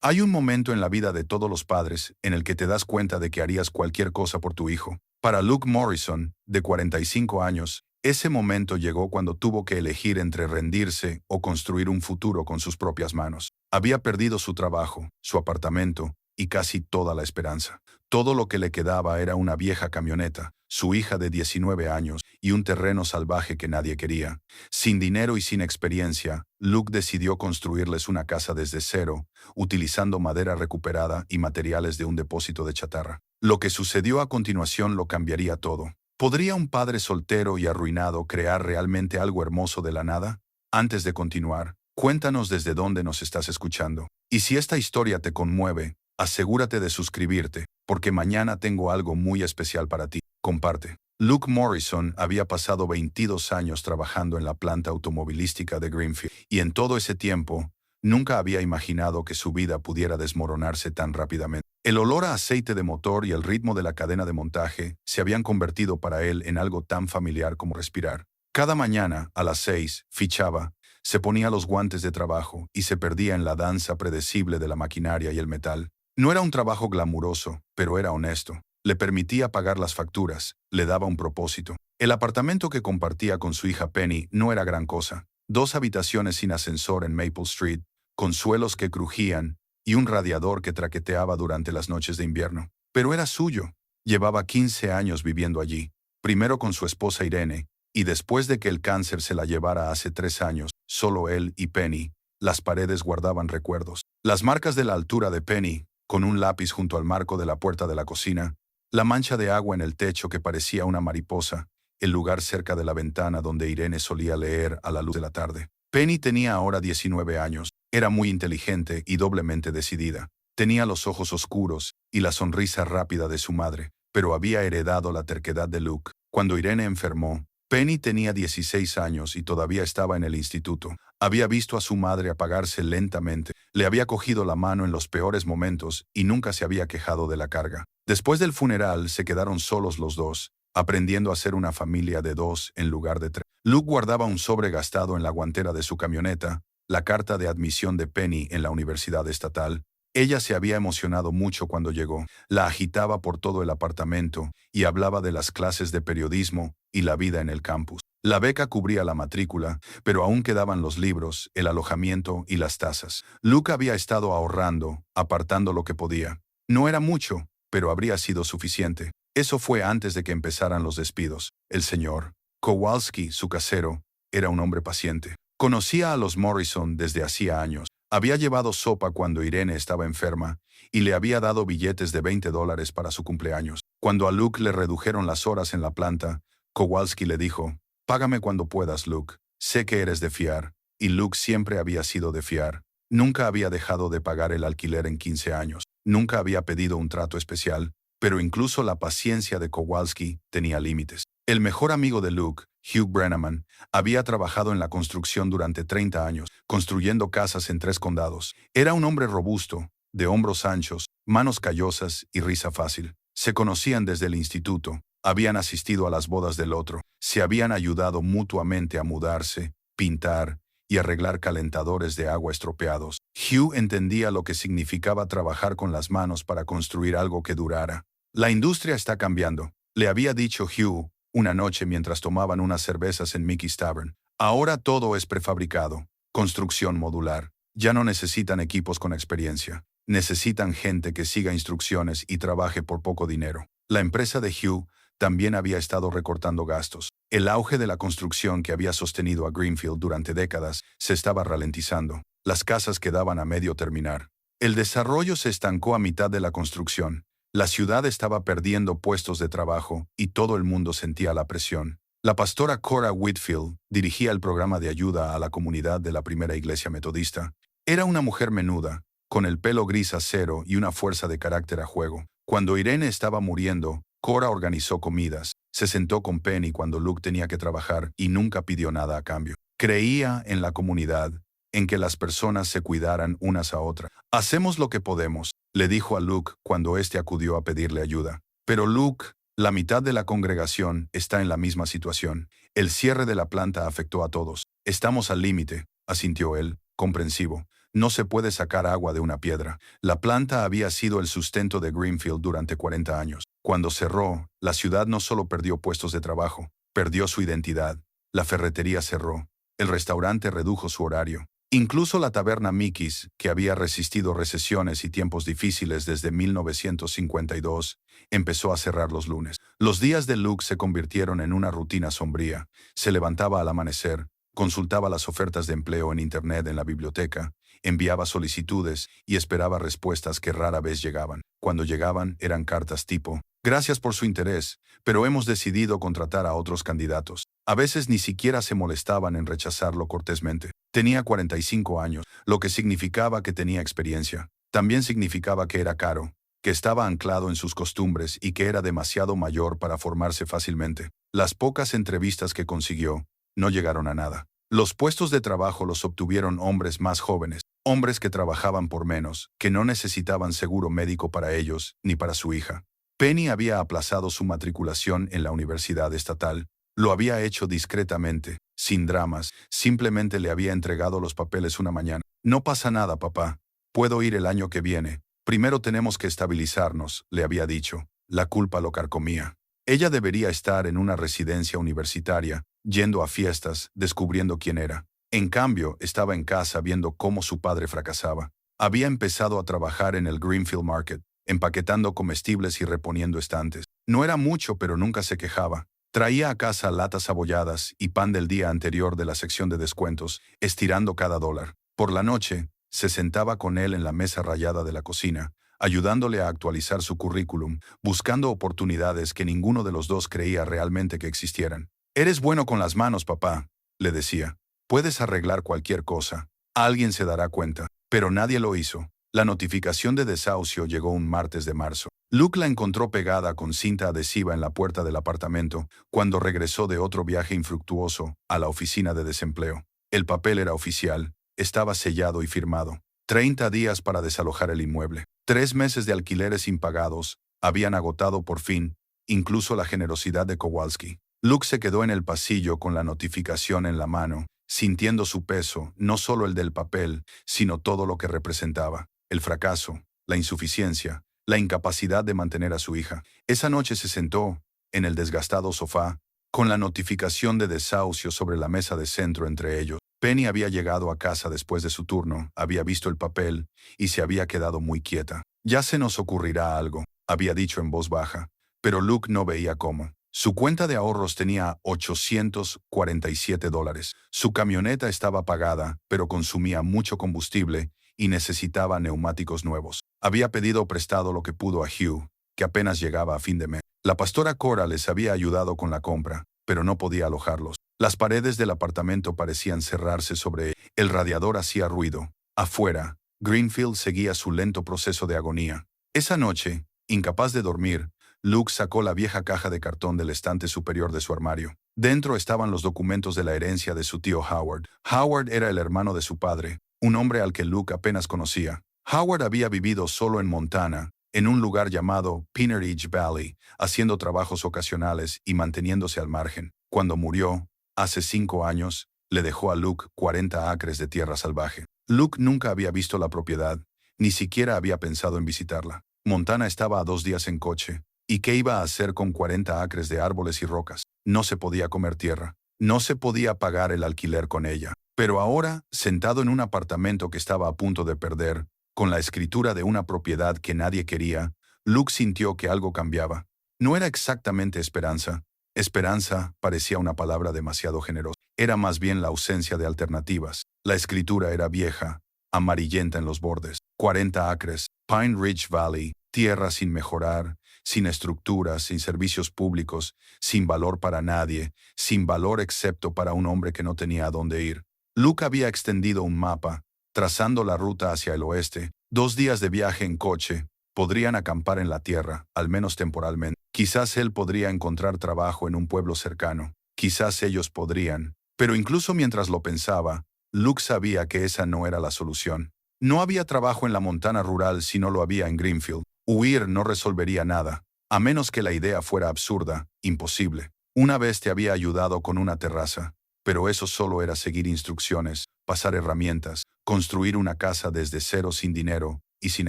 Hay un momento en la vida de todos los padres en el que te das cuenta de que harías cualquier cosa por tu hijo. Para Luke Morrison, de 45 años, ese momento llegó cuando tuvo que elegir entre rendirse o construir un futuro con sus propias manos. Había perdido su trabajo, su apartamento y casi toda la esperanza. Todo lo que le quedaba era una vieja camioneta, su hija de 19 años y un terreno salvaje que nadie quería. Sin dinero y sin experiencia, Luke decidió construirles una casa desde cero, utilizando madera recuperada y materiales de un depósito de chatarra. Lo que sucedió a continuación lo cambiaría todo. ¿Podría un padre soltero y arruinado crear realmente algo hermoso de la nada? Antes de continuar, cuéntanos desde dónde nos estás escuchando. Y si esta historia te conmueve, asegúrate de suscribirte, porque mañana tengo algo muy especial para ti. Comparte. Luke Morrison había pasado 22 años trabajando en la planta automovilística de Greenfield, y en todo ese tiempo, nunca había imaginado que su vida pudiera desmoronarse tan rápidamente. El olor a aceite de motor y el ritmo de la cadena de montaje se habían convertido para él en algo tan familiar como respirar. Cada mañana, a las 6, fichaba, se ponía los guantes de trabajo y se perdía en la danza predecible de la maquinaria y el metal. No era un trabajo glamuroso, pero era honesto. Le permitía pagar las facturas, le daba un propósito. El apartamento que compartía con su hija Penny no era gran cosa. 2 habitaciones sin ascensor en Maple Street, con suelos que crujían y un radiador que traqueteaba durante las noches de invierno. Pero era suyo. Llevaba 15 años viviendo allí, primero con su esposa Irene, y después de que el cáncer se la llevara hace 3 años, solo él y Penny. Las paredes guardaban recuerdos. Las marcas de la altura de Penny, con un lápiz junto al marco de la puerta de la cocina, la mancha de agua en el techo que parecía una mariposa, el lugar cerca de la ventana donde Irene solía leer a la luz de la tarde. Penny tenía ahora 19 años, era muy inteligente y doblemente decidida. Tenía los ojos oscuros y la sonrisa rápida de su madre, pero había heredado la terquedad de Luke. Cuando Irene enfermó, Penny tenía 16 años y todavía estaba en el instituto. Había visto a su madre apagarse lentamente, le había cogido la mano en los peores momentos y nunca se había quejado de la carga. Después del funeral se quedaron solos los dos, aprendiendo a ser una familia de 2 en lugar de 3. Luke guardaba un sobre gastado en la guantera de su camioneta, la carta de admisión de Penny en la universidad estatal. Ella se había emocionado mucho cuando llegó, la agitaba por todo el apartamento y hablaba de las clases de periodismo y la vida en el campus. La beca cubría la matrícula, pero aún quedaban los libros, el alojamiento y las tasas. Luke había estado ahorrando, apartando lo que podía. No era mucho, pero habría sido suficiente. Eso fue antes de que empezaran los despidos. El señor Kowalski, su casero, era un hombre paciente. Conocía a los Morrison desde hacía años. Había llevado sopa cuando Irene estaba enferma y le había dado billetes de $20 para su cumpleaños. Cuando a Luke le redujeron las horas en la planta, Kowalski le dijo: «Págame cuando puedas, Luke. Sé que eres de fiar». Y Luke siempre había sido de fiar. Nunca había dejado de pagar el alquiler en 15 años. Nunca había pedido un trato especial, pero incluso la paciencia de Kowalski tenía límites. El mejor amigo de Luke, Hugh Brennaman, había trabajado en la construcción durante 30 años, construyendo casas en 3 condados. Era un hombre robusto, de hombros anchos, manos callosas y risa fácil. Se conocían desde el instituto, habían asistido a las bodas del otro, se habían ayudado mutuamente a mudarse, pintar y arreglar calentadores de agua estropeados. Hugh entendía lo que significaba trabajar con las manos para construir algo que durara. «La industria está cambiando», le había dicho Hugh una noche mientras tomaban unas cervezas en Mickey's Tavern. «Ahora todo es prefabricado, construcción modular. Ya no necesitan equipos con experiencia. Necesitan gente que siga instrucciones y trabaje por poco dinero». La empresa de Hugh también había estado recortando gastos. El auge de la construcción que había sostenido a Greenfield durante décadas se estaba ralentizando. Las casas quedaban a medio terminar. El desarrollo se estancó a mitad de la construcción. La ciudad estaba perdiendo puestos de trabajo y todo el mundo sentía la presión. La pastora Cora Whitfield dirigía el programa de ayuda a la comunidad de la primera iglesia metodista. Era una mujer menuda, con el pelo gris acero y una fuerza de carácter a juego. Cuando Irene estaba muriendo, Cora organizó comidas, se sentó con Penny cuando Luke tenía que trabajar y nunca pidió nada a cambio. Creía en la comunidad, en que las personas se cuidaran unas a otras. «Hacemos lo que podemos», le dijo a Luke cuando éste acudió a pedirle ayuda. «Pero Luke, la mitad de la congregación está en la misma situación. El cierre de la planta afectó a todos. Estamos al límite», asintió él, comprensivo. No se puede sacar agua de una piedra. La planta había sido el sustento de Greenfield durante 40 años. Cuando cerró, la ciudad no solo perdió puestos de trabajo, perdió su identidad. La ferretería cerró. El restaurante redujo su horario. Incluso la taberna Mickey's, que había resistido recesiones y tiempos difíciles desde 1952, empezó a cerrar los lunes. Los días de Luke se convirtieron en una rutina sombría. Se levantaba al amanecer, consultaba las ofertas de empleo en Internet en la biblioteca, enviaba solicitudes y esperaba respuestas que rara vez llegaban. Cuando llegaban, eran cartas tipo: gracias por su interés, pero hemos decidido contratar a otros candidatos. A veces ni siquiera se molestaban en rechazarlo cortésmente. Tenía 45 años, lo que significaba que tenía experiencia. También significaba que era caro, que estaba anclado en sus costumbres y que era demasiado mayor para formarse fácilmente. Las pocas entrevistas que consiguió no llegaron a nada. Los puestos de trabajo los obtuvieron hombres más jóvenes, hombres que trabajaban por menos, que no necesitaban seguro médico para ellos ni para su hija. Penny había aplazado su matriculación en la universidad estatal. Lo había hecho discretamente, sin dramas, simplemente le había entregado los papeles una mañana. No pasa nada, papá. Puedo ir el año que viene. Primero tenemos que estabilizarnos, le había dicho. La culpa lo carcomía. Ella debería estar en una residencia universitaria, yendo a fiestas, descubriendo quién era. En cambio, estaba en casa viendo cómo su padre fracasaba. Había empezado a trabajar en el Greenfield Market, empaquetando comestibles y reponiendo estantes. No era mucho, pero nunca se quejaba. Traía a casa latas abolladas y pan del día anterior de la sección de descuentos, estirando cada dólar. Por la noche, se sentaba con él en la mesa rayada de la cocina, ayudándole a actualizar su currículum, buscando oportunidades que ninguno de los dos creía realmente que existieran. Eres bueno con las manos, papá, le decía. Puedes arreglar cualquier cosa. Alguien se dará cuenta. Pero nadie lo hizo. La notificación de desahucio llegó un martes de marzo. Luke la encontró pegada con cinta adhesiva en la puerta del apartamento cuando regresó de otro viaje infructuoso a la oficina de desempleo. El papel era oficial, estaba sellado y firmado. 30 días para desalojar el inmueble. 3 meses de alquileres impagados habían agotado por fin, incluso la generosidad de Kowalski. Luke se quedó en el pasillo con la notificación en la mano, sintiendo su peso, no solo el del papel, sino todo lo que representaba. El fracaso, la insuficiencia, la incapacidad de mantener a su hija. Esa noche se sentó, en el desgastado sofá, con la notificación de desahucio sobre la mesa de centro entre ellos. Penny había llegado a casa después de su turno, había visto el papel y se había quedado muy quieta. Ya se nos ocurrirá algo, había dicho en voz baja, pero Luke no veía cómo. Su cuenta de ahorros tenía $847. Su camioneta estaba pagada, pero consumía mucho combustible y necesitaba neumáticos nuevos. Había pedido prestado lo que pudo a Hugh, que apenas llegaba a fin de mes. La pastora Cora les había ayudado con la compra, pero no podía alojarlos. Las paredes del apartamento parecían cerrarse sobre él. El radiador hacía ruido. Afuera, Greenfield seguía su lento proceso de agonía. Esa noche, incapaz de dormir, Luke sacó la vieja caja de cartón del estante superior de su armario. Dentro estaban los documentos de la herencia de su tío Howard. Howard era el hermano de su padre, un hombre al que Luke apenas conocía. Howard había vivido solo en Montana, en un lugar llamado Peeneridge Valley, haciendo trabajos ocasionales y manteniéndose al margen. Cuando murió, hace 5 años, le dejó a Luke 40 acres de tierra salvaje. Luke nunca había visto la propiedad, ni siquiera había pensado en visitarla. Montana estaba a 2 días en coche. ¿Y qué iba a hacer con 40 acres de árboles y rocas? No se podía comer tierra. No se podía pagar el alquiler con ella. Pero ahora, sentado en un apartamento que estaba a punto de perder, con la escritura de una propiedad que nadie quería, Luke sintió que algo cambiaba. No era exactamente esperanza. Esperanza parecía una palabra demasiado generosa. Era más bien la ausencia de alternativas. La escritura era vieja, amarillenta en los bordes. 40 acres, Pine Ridge Valley, tierra sin mejorar, sin estructuras, sin servicios públicos, sin valor para nadie, sin valor excepto para un hombre que no tenía a dónde ir. Luke había extendido un mapa, trazando la ruta hacia el oeste. 2 días de viaje en coche. Podrían acampar en la tierra, al menos temporalmente. Quizás él podría encontrar trabajo en un pueblo cercano. Quizás ellos podrían. Pero incluso mientras lo pensaba, Luke sabía que esa no era la solución. No había trabajo en la Montana rural si no lo había en Greenfield. Huir no resolvería nada, a menos que la idea fuera absurda, imposible. Una vez te había ayudado con una terraza. pero eso solo era seguir instrucciones, pasar herramientas, construir una casa desde cero sin dinero y sin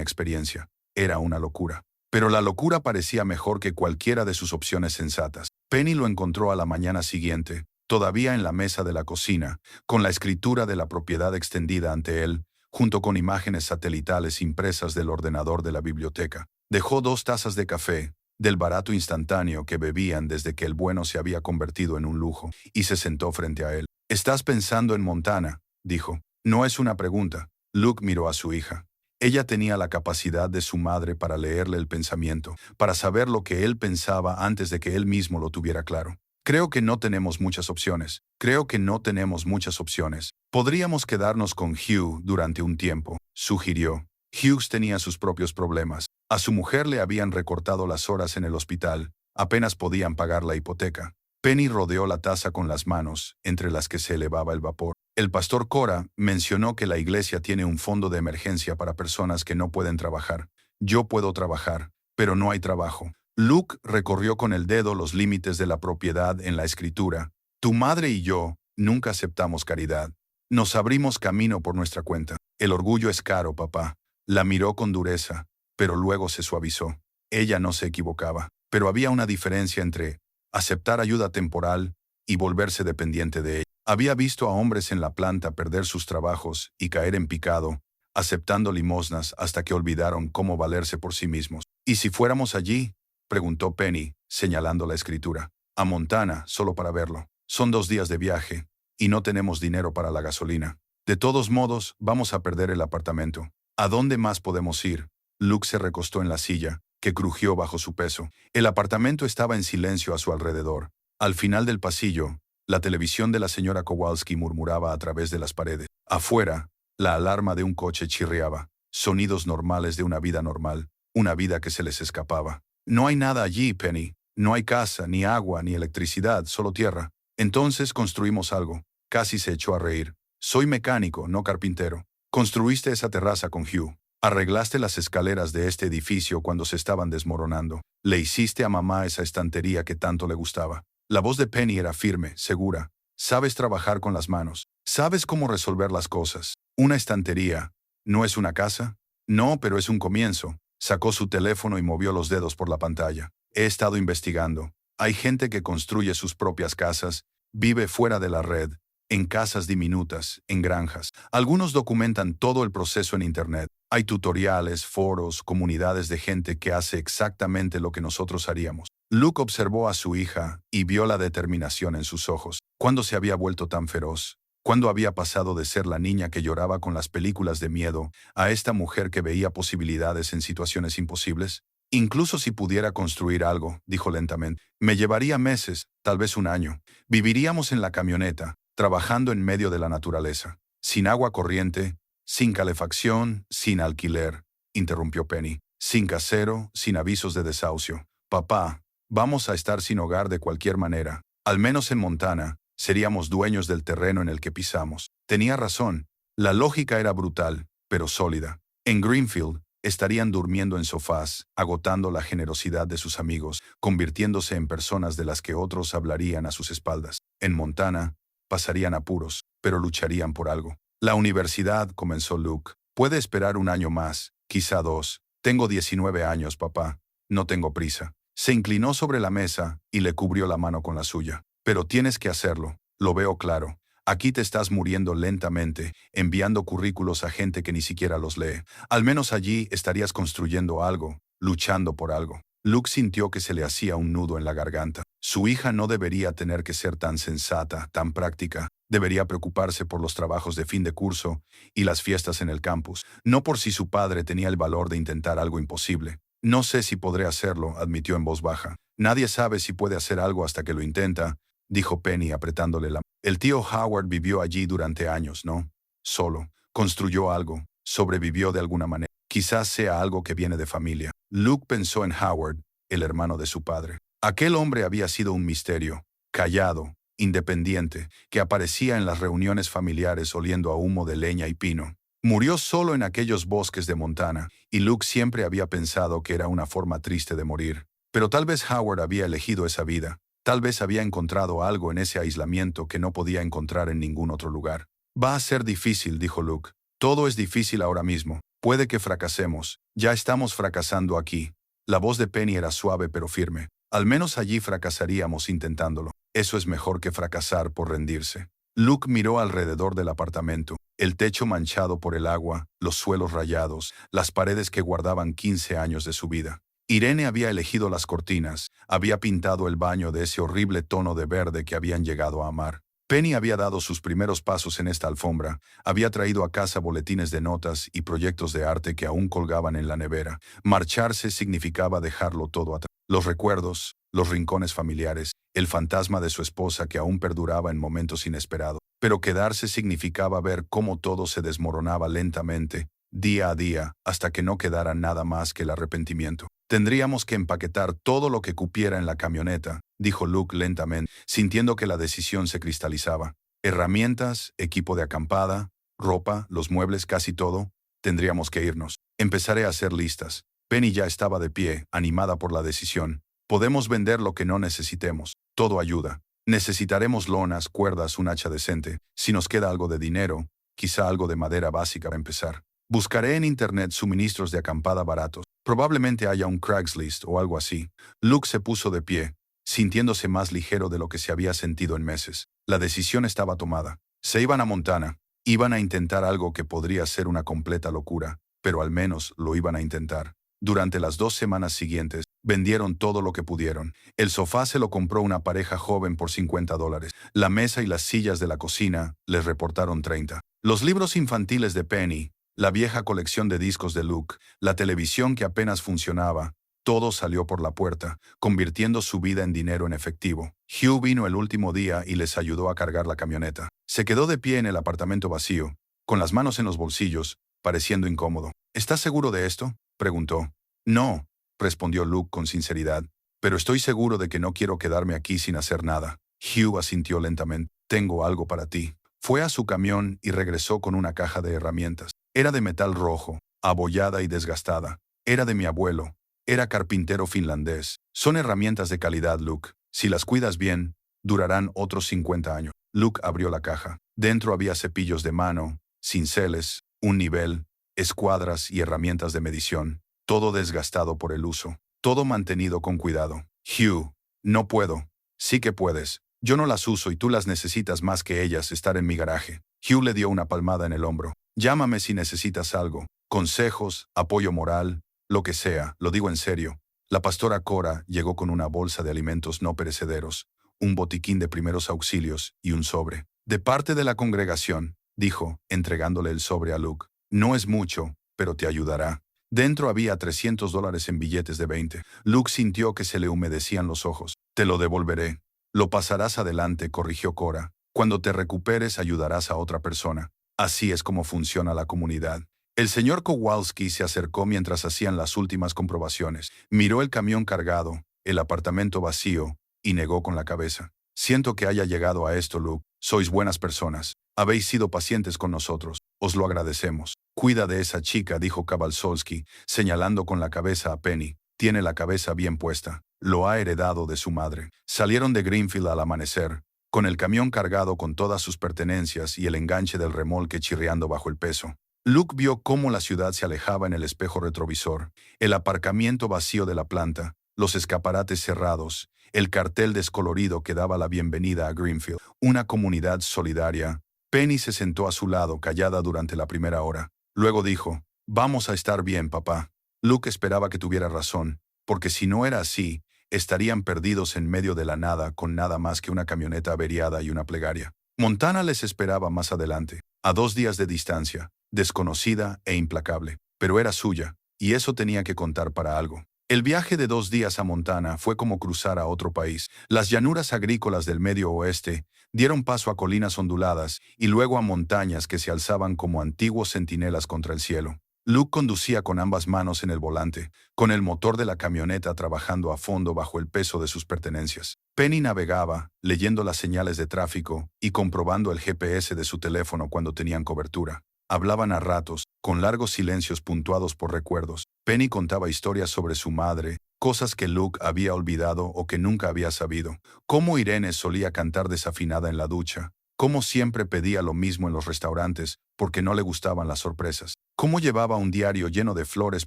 experiencia. Era una locura. Pero la locura parecía mejor que cualquiera de sus opciones sensatas. Penny lo encontró a la mañana siguiente, todavía en la mesa de la cocina, con la escritura de la propiedad extendida ante él, junto con imágenes satelitales impresas del ordenador de la biblioteca. Dejó 2 tazas de café, del barato instantáneo que bebían desde que el bueno se había convertido en un lujo, y se sentó frente a él. «¿Estás pensando en Montana?», dijo. «No es una pregunta». Luke miró a su hija. Ella tenía la capacidad de su madre para leerle el pensamiento, para saber lo que él pensaba antes de que él mismo lo tuviera claro. «Creo que no tenemos muchas opciones. Creo que no tenemos muchas opciones. Podríamos quedarnos con Hugh durante un tiempo», sugirió. Hughes tenía sus propios problemas. A su mujer le habían recortado las horas en el hospital. Apenas podían pagar la hipoteca. Penny rodeó la taza con las manos, entre las que se elevaba el vapor. El pastor Cora mencionó que la iglesia tiene un fondo de emergencia para personas que no pueden trabajar. Yo puedo trabajar, pero no hay trabajo. Luke recorrió con el dedo los límites de la propiedad en la escritura. Tu madre y yo nunca aceptamos caridad. Nos abrimos camino por nuestra cuenta. El orgullo es caro, papá. La miró con dureza, pero luego se suavizó. Ella no se equivocaba, pero había una diferencia entre aceptar ayuda temporal y volverse dependiente de ella. Había visto a hombres en la planta perder sus trabajos y caer en picado, aceptando limosnas hasta que olvidaron cómo valerse por sí mismos. «¿Y si fuéramos allí?», preguntó Penny, señalando la escritura. «A Montana, solo para verlo. Son 2 días de viaje, y no tenemos dinero para la gasolina. De todos modos, vamos a perder el apartamento. ¿A dónde más podemos ir?». Luke se recostó en la silla, que crujió bajo su peso. El apartamento estaba en silencio a su alrededor. Al final del pasillo, la televisión de la señora Kowalski murmuraba a través de las paredes. Afuera, la alarma de un coche chirriaba. Sonidos normales de una vida normal, una vida que se les escapaba. «No hay nada allí, Penny. No hay casa, ni agua, ni electricidad, solo tierra. Entonces construimos algo». Casi se echó a reír. «Soy mecánico, no carpintero. Construiste esa terraza con Hugh. Arreglaste las escaleras de este edificio cuando se estaban desmoronando. Le hiciste a mamá esa estantería que tanto le gustaba». La voz de Penny era firme, segura. «Sabes trabajar con las manos. Sabes cómo resolver las cosas. Una estantería. ¿No es una casa?». «No, pero es un comienzo». Sacó su teléfono y movió los dedos por la pantalla. «He estado investigando. Hay gente que construye sus propias casas, vive fuera de la red, en casas diminutas, en granjas. Algunos documentan todo el proceso en Internet. Hay tutoriales, foros, comunidades de gente que hace exactamente lo que nosotros haríamos». Luke observó a su hija y vio la determinación en sus ojos. ¿Cuándo se había vuelto tan feroz? ¿Cuándo había pasado de ser la niña que lloraba con las películas de miedo a esta mujer que veía posibilidades en situaciones imposibles? «Incluso si pudiera construir algo», dijo lentamente, «me llevaría meses, tal vez un año. Viviríamos en la camioneta, trabajando en medio de la naturaleza, sin agua corriente, sin calefacción, sin alquiler», interrumpió Penny, «sin casero, sin avisos de desahucio. Papá, vamos a estar sin hogar de cualquier manera. Al menos en Montana, seríamos dueños del terreno en el que pisamos». Tenía razón. La lógica era brutal, pero sólida. En Greenfield, estarían durmiendo en sofás, agotando la generosidad de sus amigos, convirtiéndose en personas de las que otros hablarían a sus espaldas. En Montana, pasarían apuros, pero lucharían por algo. «La universidad», comenzó Luke. «Puede esperar un año más, quizá 2. Tengo 19 años, papá. No tengo prisa». Se inclinó sobre la mesa y le cubrió la mano con la suya. «Pero tienes que hacerlo. Lo veo claro. Aquí te estás muriendo lentamente, enviando currículos a gente que ni siquiera los lee. Al menos allí estarías construyendo algo, luchando por algo». Luke sintió que se le hacía un nudo en la garganta. Su hija no debería tener que ser tan sensata, tan práctica. Debería preocuparse por los trabajos de fin de curso y las fiestas en el campus, no por si su padre tenía el valor de intentar algo imposible. «No sé si podré hacerlo», admitió en voz baja. «Nadie sabe si puede hacer algo hasta que lo intenta», dijo Penny apretándole la mano. «El tío Howard vivió allí durante años, ¿no? Solo. Construyó algo. Sobrevivió de alguna manera. Quizás sea algo que viene de familia». Luke pensó en Howard, el hermano de su padre. Aquel hombre había sido un misterio, callado, independiente, que aparecía en las reuniones familiares oliendo a humo de leña y pino. Murió solo en aquellos bosques de Montana, y Luke siempre había pensado que era una forma triste de morir. Pero tal vez Howard había elegido esa vida. Tal vez había encontrado algo en ese aislamiento que no podía encontrar en ningún otro lugar. Va a ser difícil, dijo Luke. Todo es difícil ahora mismo. Puede que fracasemos. Ya estamos fracasando aquí. La voz de Penny era suave pero firme. Al menos allí fracasaríamos intentándolo. Eso es mejor que fracasar por rendirse. Luke miró alrededor del apartamento. El techo manchado por el agua, los suelos rayados, las paredes que guardaban 15 años de su vida. Irene había elegido las cortinas, había pintado el baño de ese horrible tono de verde que habían llegado a amar. Penny había dado sus primeros pasos en esta alfombra, había traído a casa boletines de notas y proyectos de arte que aún colgaban en la nevera. Marcharse significaba dejarlo todo atrás. Los recuerdos, los rincones familiares, el fantasma de su esposa que aún perduraba en momentos inesperados. Pero quedarse significaba ver cómo todo se desmoronaba lentamente, día a día, hasta que no quedara nada más que el arrepentimiento. Tendríamos que empaquetar todo lo que cupiera en la camioneta, dijo Luke lentamente, sintiendo que la decisión se cristalizaba. Herramientas, equipo de acampada, ropa, los muebles, casi todo. Tendríamos que irnos. Empezaré a hacer listas. Penny ya estaba de pie, animada por la decisión. Podemos vender lo que no necesitemos. Todo ayuda. Necesitaremos lonas, cuerdas, un hacha decente. Si nos queda algo de dinero, quizá algo de madera básica para empezar. Buscaré en internet suministros de acampada baratos. Probablemente haya un Craigslist o algo así. Luke se puso de pie, sintiéndose más ligero de lo que se había sentido en meses. La decisión estaba tomada. Se iban a Montana. Iban a intentar algo que podría ser una completa locura, pero al menos lo iban a intentar. Durante las 2 semanas siguientes, vendieron todo lo que pudieron. El sofá se lo compró una pareja joven por $50. La mesa y las sillas de la cocina les reportaron 30. Los libros infantiles de Penny, la vieja colección de discos de Luke, la televisión que apenas funcionaba, todo salió por la puerta, convirtiendo su vida en dinero en efectivo. Hugh vino el último día y les ayudó a cargar la camioneta. Se quedó de pie en el apartamento vacío, con las manos en los bolsillos, pareciendo incómodo. ¿Estás seguro de esto?, preguntó. No, respondió Luke con sinceridad, pero estoy seguro de que no quiero quedarme aquí sin hacer nada. Hugh asintió lentamente. Tengo algo para ti. Fue a su camión y regresó con una caja de herramientas. Era de metal rojo, abollada y desgastada. Era de mi abuelo. Era carpintero finlandés. Son herramientas de calidad, Luke. Si las cuidas bien, durarán otros 50 años. Luke abrió la caja. Dentro había cepillos de mano, cinceles, un nivel, escuadras y herramientas de medición. Todo desgastado por el uso. Todo mantenido con cuidado. Hugh, no puedo. Sí que puedes. Yo no las uso y tú las necesitas más que ellas estar en mi garaje. Hugh le dio una palmada en el hombro. Llámame si necesitas algo. Consejos, apoyo moral, lo que sea, lo digo en serio. La pastora Cora llegó con una bolsa de alimentos no perecederos, un botiquín de primeros auxilios y un sobre. De parte de la congregación, dijo, entregándole el sobre a Luke. No es mucho, pero te ayudará. Dentro había $300 en billetes de 20. Luke sintió que se le humedecían los ojos. Te lo devolveré. Lo pasarás adelante, corrigió Cora. Cuando te recuperes ayudarás a otra persona. Así es como funciona la comunidad. El señor Kowalski se acercó mientras hacían las últimas comprobaciones. Miró el camión cargado, el apartamento vacío, y negó con la cabeza. Siento que haya llegado a esto, Luke. Sois buenas personas. Habéis sido pacientes con nosotros. Os lo agradecemos. Cuida de esa chica, dijo Kowalski, señalando con la cabeza a Penny. Tiene la cabeza bien puesta. Lo ha heredado de su madre. Salieron de Greenfield al amanecer, con el camión cargado con todas sus pertenencias y el enganche del remolque chirriando bajo el peso. Luke vio cómo la ciudad se alejaba en el espejo retrovisor, el aparcamiento vacío de la planta, los escaparates cerrados, el cartel descolorido que daba la bienvenida a Greenfield, una comunidad solidaria. Penny se sentó a su lado, callada durante la primera hora. Luego dijo, «Vamos a estar bien, papá». Luke esperaba que tuviera razón, porque si no era así, estarían perdidos en medio de la nada con nada más que una camioneta averiada y una plegaria. Montana les esperaba más adelante, a 2 días de distancia, desconocida e implacable, pero era suya, y eso tenía que contar para algo. El viaje de 2 días a Montana fue como cruzar a otro país. Las llanuras agrícolas del medio oeste dieron paso a colinas onduladas y luego a montañas que se alzaban como antiguos centinelas contra el cielo. Luke conducía con ambas manos en el volante, con el motor de la camioneta trabajando a fondo bajo el peso de sus pertenencias. Penny navegaba, leyendo las señales de tráfico y comprobando el GPS de su teléfono cuando tenían cobertura. Hablaban a ratos, con largos silencios puntuados por recuerdos. Penny contaba historias sobre su madre, cosas que Luke había olvidado o que nunca había sabido. Cómo Irene solía cantar desafinada en la ducha. Cómo siempre pedía lo mismo en los restaurantes porque no le gustaban las sorpresas. Cómo llevaba un diario lleno de flores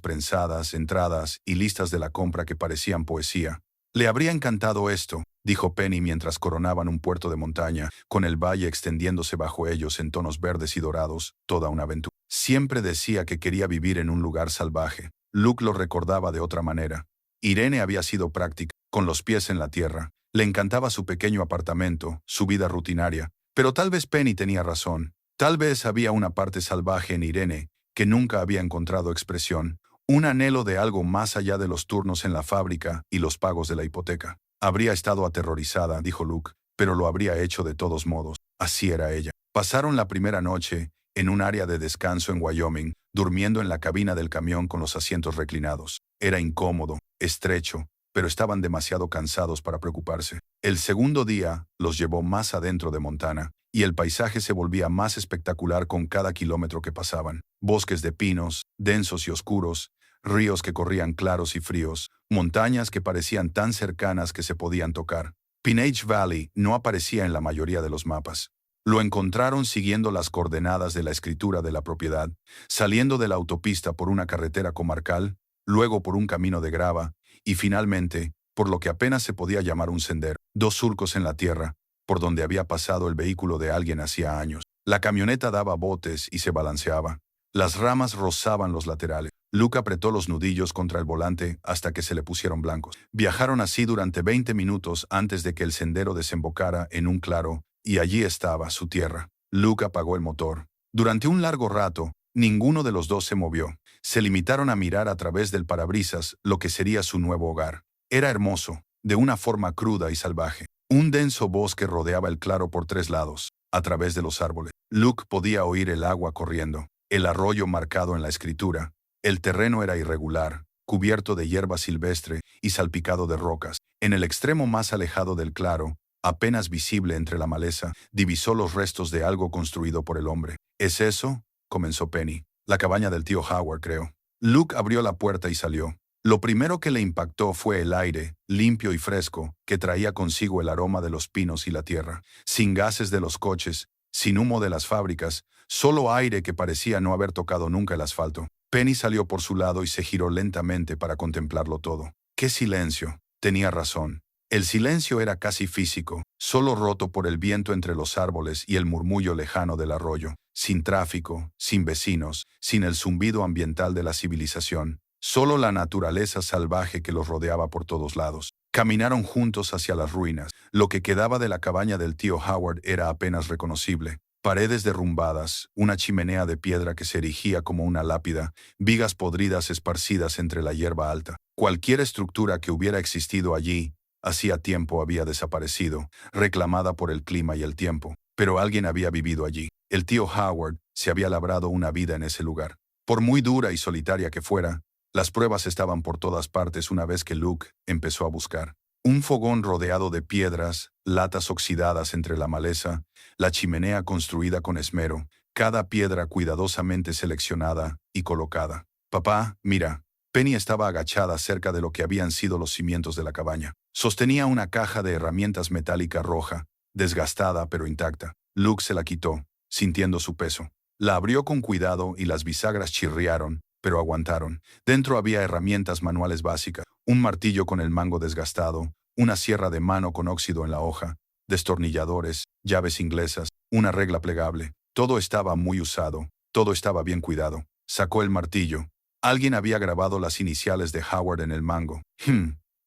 prensadas, entradas y listas de la compra que parecían poesía. Le habría encantado esto, dijo Penny mientras coronaban un puerto de montaña, con el valle extendiéndose bajo ellos en tonos verdes y dorados, toda una aventura. Siempre decía que quería vivir en un lugar salvaje. Luke lo recordaba de otra manera. Irene había sido práctica, con los pies en la tierra. Le encantaba su pequeño apartamento, su vida rutinaria. Pero tal vez Penny tenía razón. Tal vez había una parte salvaje en Irene que nunca había encontrado expresión. Un anhelo de algo más allá de los turnos en la fábrica y los pagos de la hipoteca. Habría estado aterrorizada, dijo Luke, pero lo habría hecho de todos modos. Así era ella. Pasaron la primera noche en un área de descanso en Wyoming, durmiendo en la cabina del camión con los asientos reclinados. Era incómodo, estrecho, pero estaban demasiado cansados para preocuparse. El segundo día los llevó más adentro de Montana, y el paisaje se volvía más espectacular con cada kilómetro que pasaban. Bosques de pinos, densos y oscuros, ríos que corrían claros y fríos, montañas que parecían tan cercanas que se podían tocar. Pinage Valley no aparecía en la mayoría de los mapas. Lo encontraron siguiendo las coordenadas de la escritura de la propiedad, saliendo de la autopista por una carretera comarcal, luego por un camino de grava, y finalmente, por lo que apenas se podía llamar un sendero, 2 surcos en la tierra, por donde había pasado el vehículo de alguien hacía años. La camioneta daba botes y se balanceaba. Las ramas rozaban los laterales. Luke apretó los nudillos contra el volante hasta que se le pusieron blancos. Viajaron así durante 20 minutos antes de que el sendero desembocara en un claro, y allí estaba su tierra. Luke apagó el motor. Durante un largo rato, ninguno de los dos se movió. Se limitaron a mirar a través del parabrisas lo que sería su nuevo hogar. Era hermoso, de una forma cruda y salvaje. Un denso bosque rodeaba el claro por 3 lados, a través de los árboles. Luke podía oír el agua corriendo, el arroyo marcado en la escritura. El terreno era irregular, cubierto de hierba silvestre y salpicado de rocas. En el extremo más alejado del claro, apenas visible entre la maleza, divisó los restos de algo construido por el hombre. ¿Es eso?, comenzó Penny. La cabaña del tío Howard, creo. Luke abrió la puerta y salió. Lo primero que le impactó fue el aire, limpio y fresco, que traía consigo el aroma de los pinos y la tierra. Sin gases de los coches, sin humo de las fábricas, solo aire que parecía no haber tocado nunca el asfalto. Penny salió por su lado y se giró lentamente para contemplarlo todo. ¡Qué silencio! Tenía razón. El silencio era casi físico, solo roto por el viento entre los árboles y el murmullo lejano del arroyo. Sin tráfico, sin vecinos, sin el zumbido ambiental de la civilización. Solo la naturaleza salvaje que los rodeaba por todos lados. Caminaron juntos hacia las ruinas. Lo que quedaba de la cabaña del tío Howard era apenas reconocible. Paredes derrumbadas, una chimenea de piedra que se erigía como una lápida, vigas podridas esparcidas entre la hierba alta. Cualquier estructura que hubiera existido allí, hacía tiempo había desaparecido, reclamada por el clima y el tiempo. Pero alguien había vivido allí. El tío Howard se había labrado una vida en ese lugar. Por muy dura y solitaria que fuera, las pruebas estaban por todas partes una vez que Luke empezó a buscar. Un fogón rodeado de piedras, latas oxidadas entre la maleza, la chimenea construida con esmero, cada piedra cuidadosamente seleccionada y colocada. «Papá, mira». Penny estaba agachada cerca de lo que habían sido los cimientos de la cabaña. Sostenía una caja de herramientas metálica roja, desgastada pero intacta. Luke se la quitó, sintiendo su peso. La abrió con cuidado y las bisagras chirriaron, pero aguantaron. Dentro había herramientas manuales básicas, un martillo con el mango desgastado, una sierra de mano con óxido en la hoja, destornilladores, llaves inglesas, una regla plegable. Todo estaba muy usado, todo estaba bien cuidado. Sacó el martillo. Alguien había grabado las iniciales de Howard en el mango.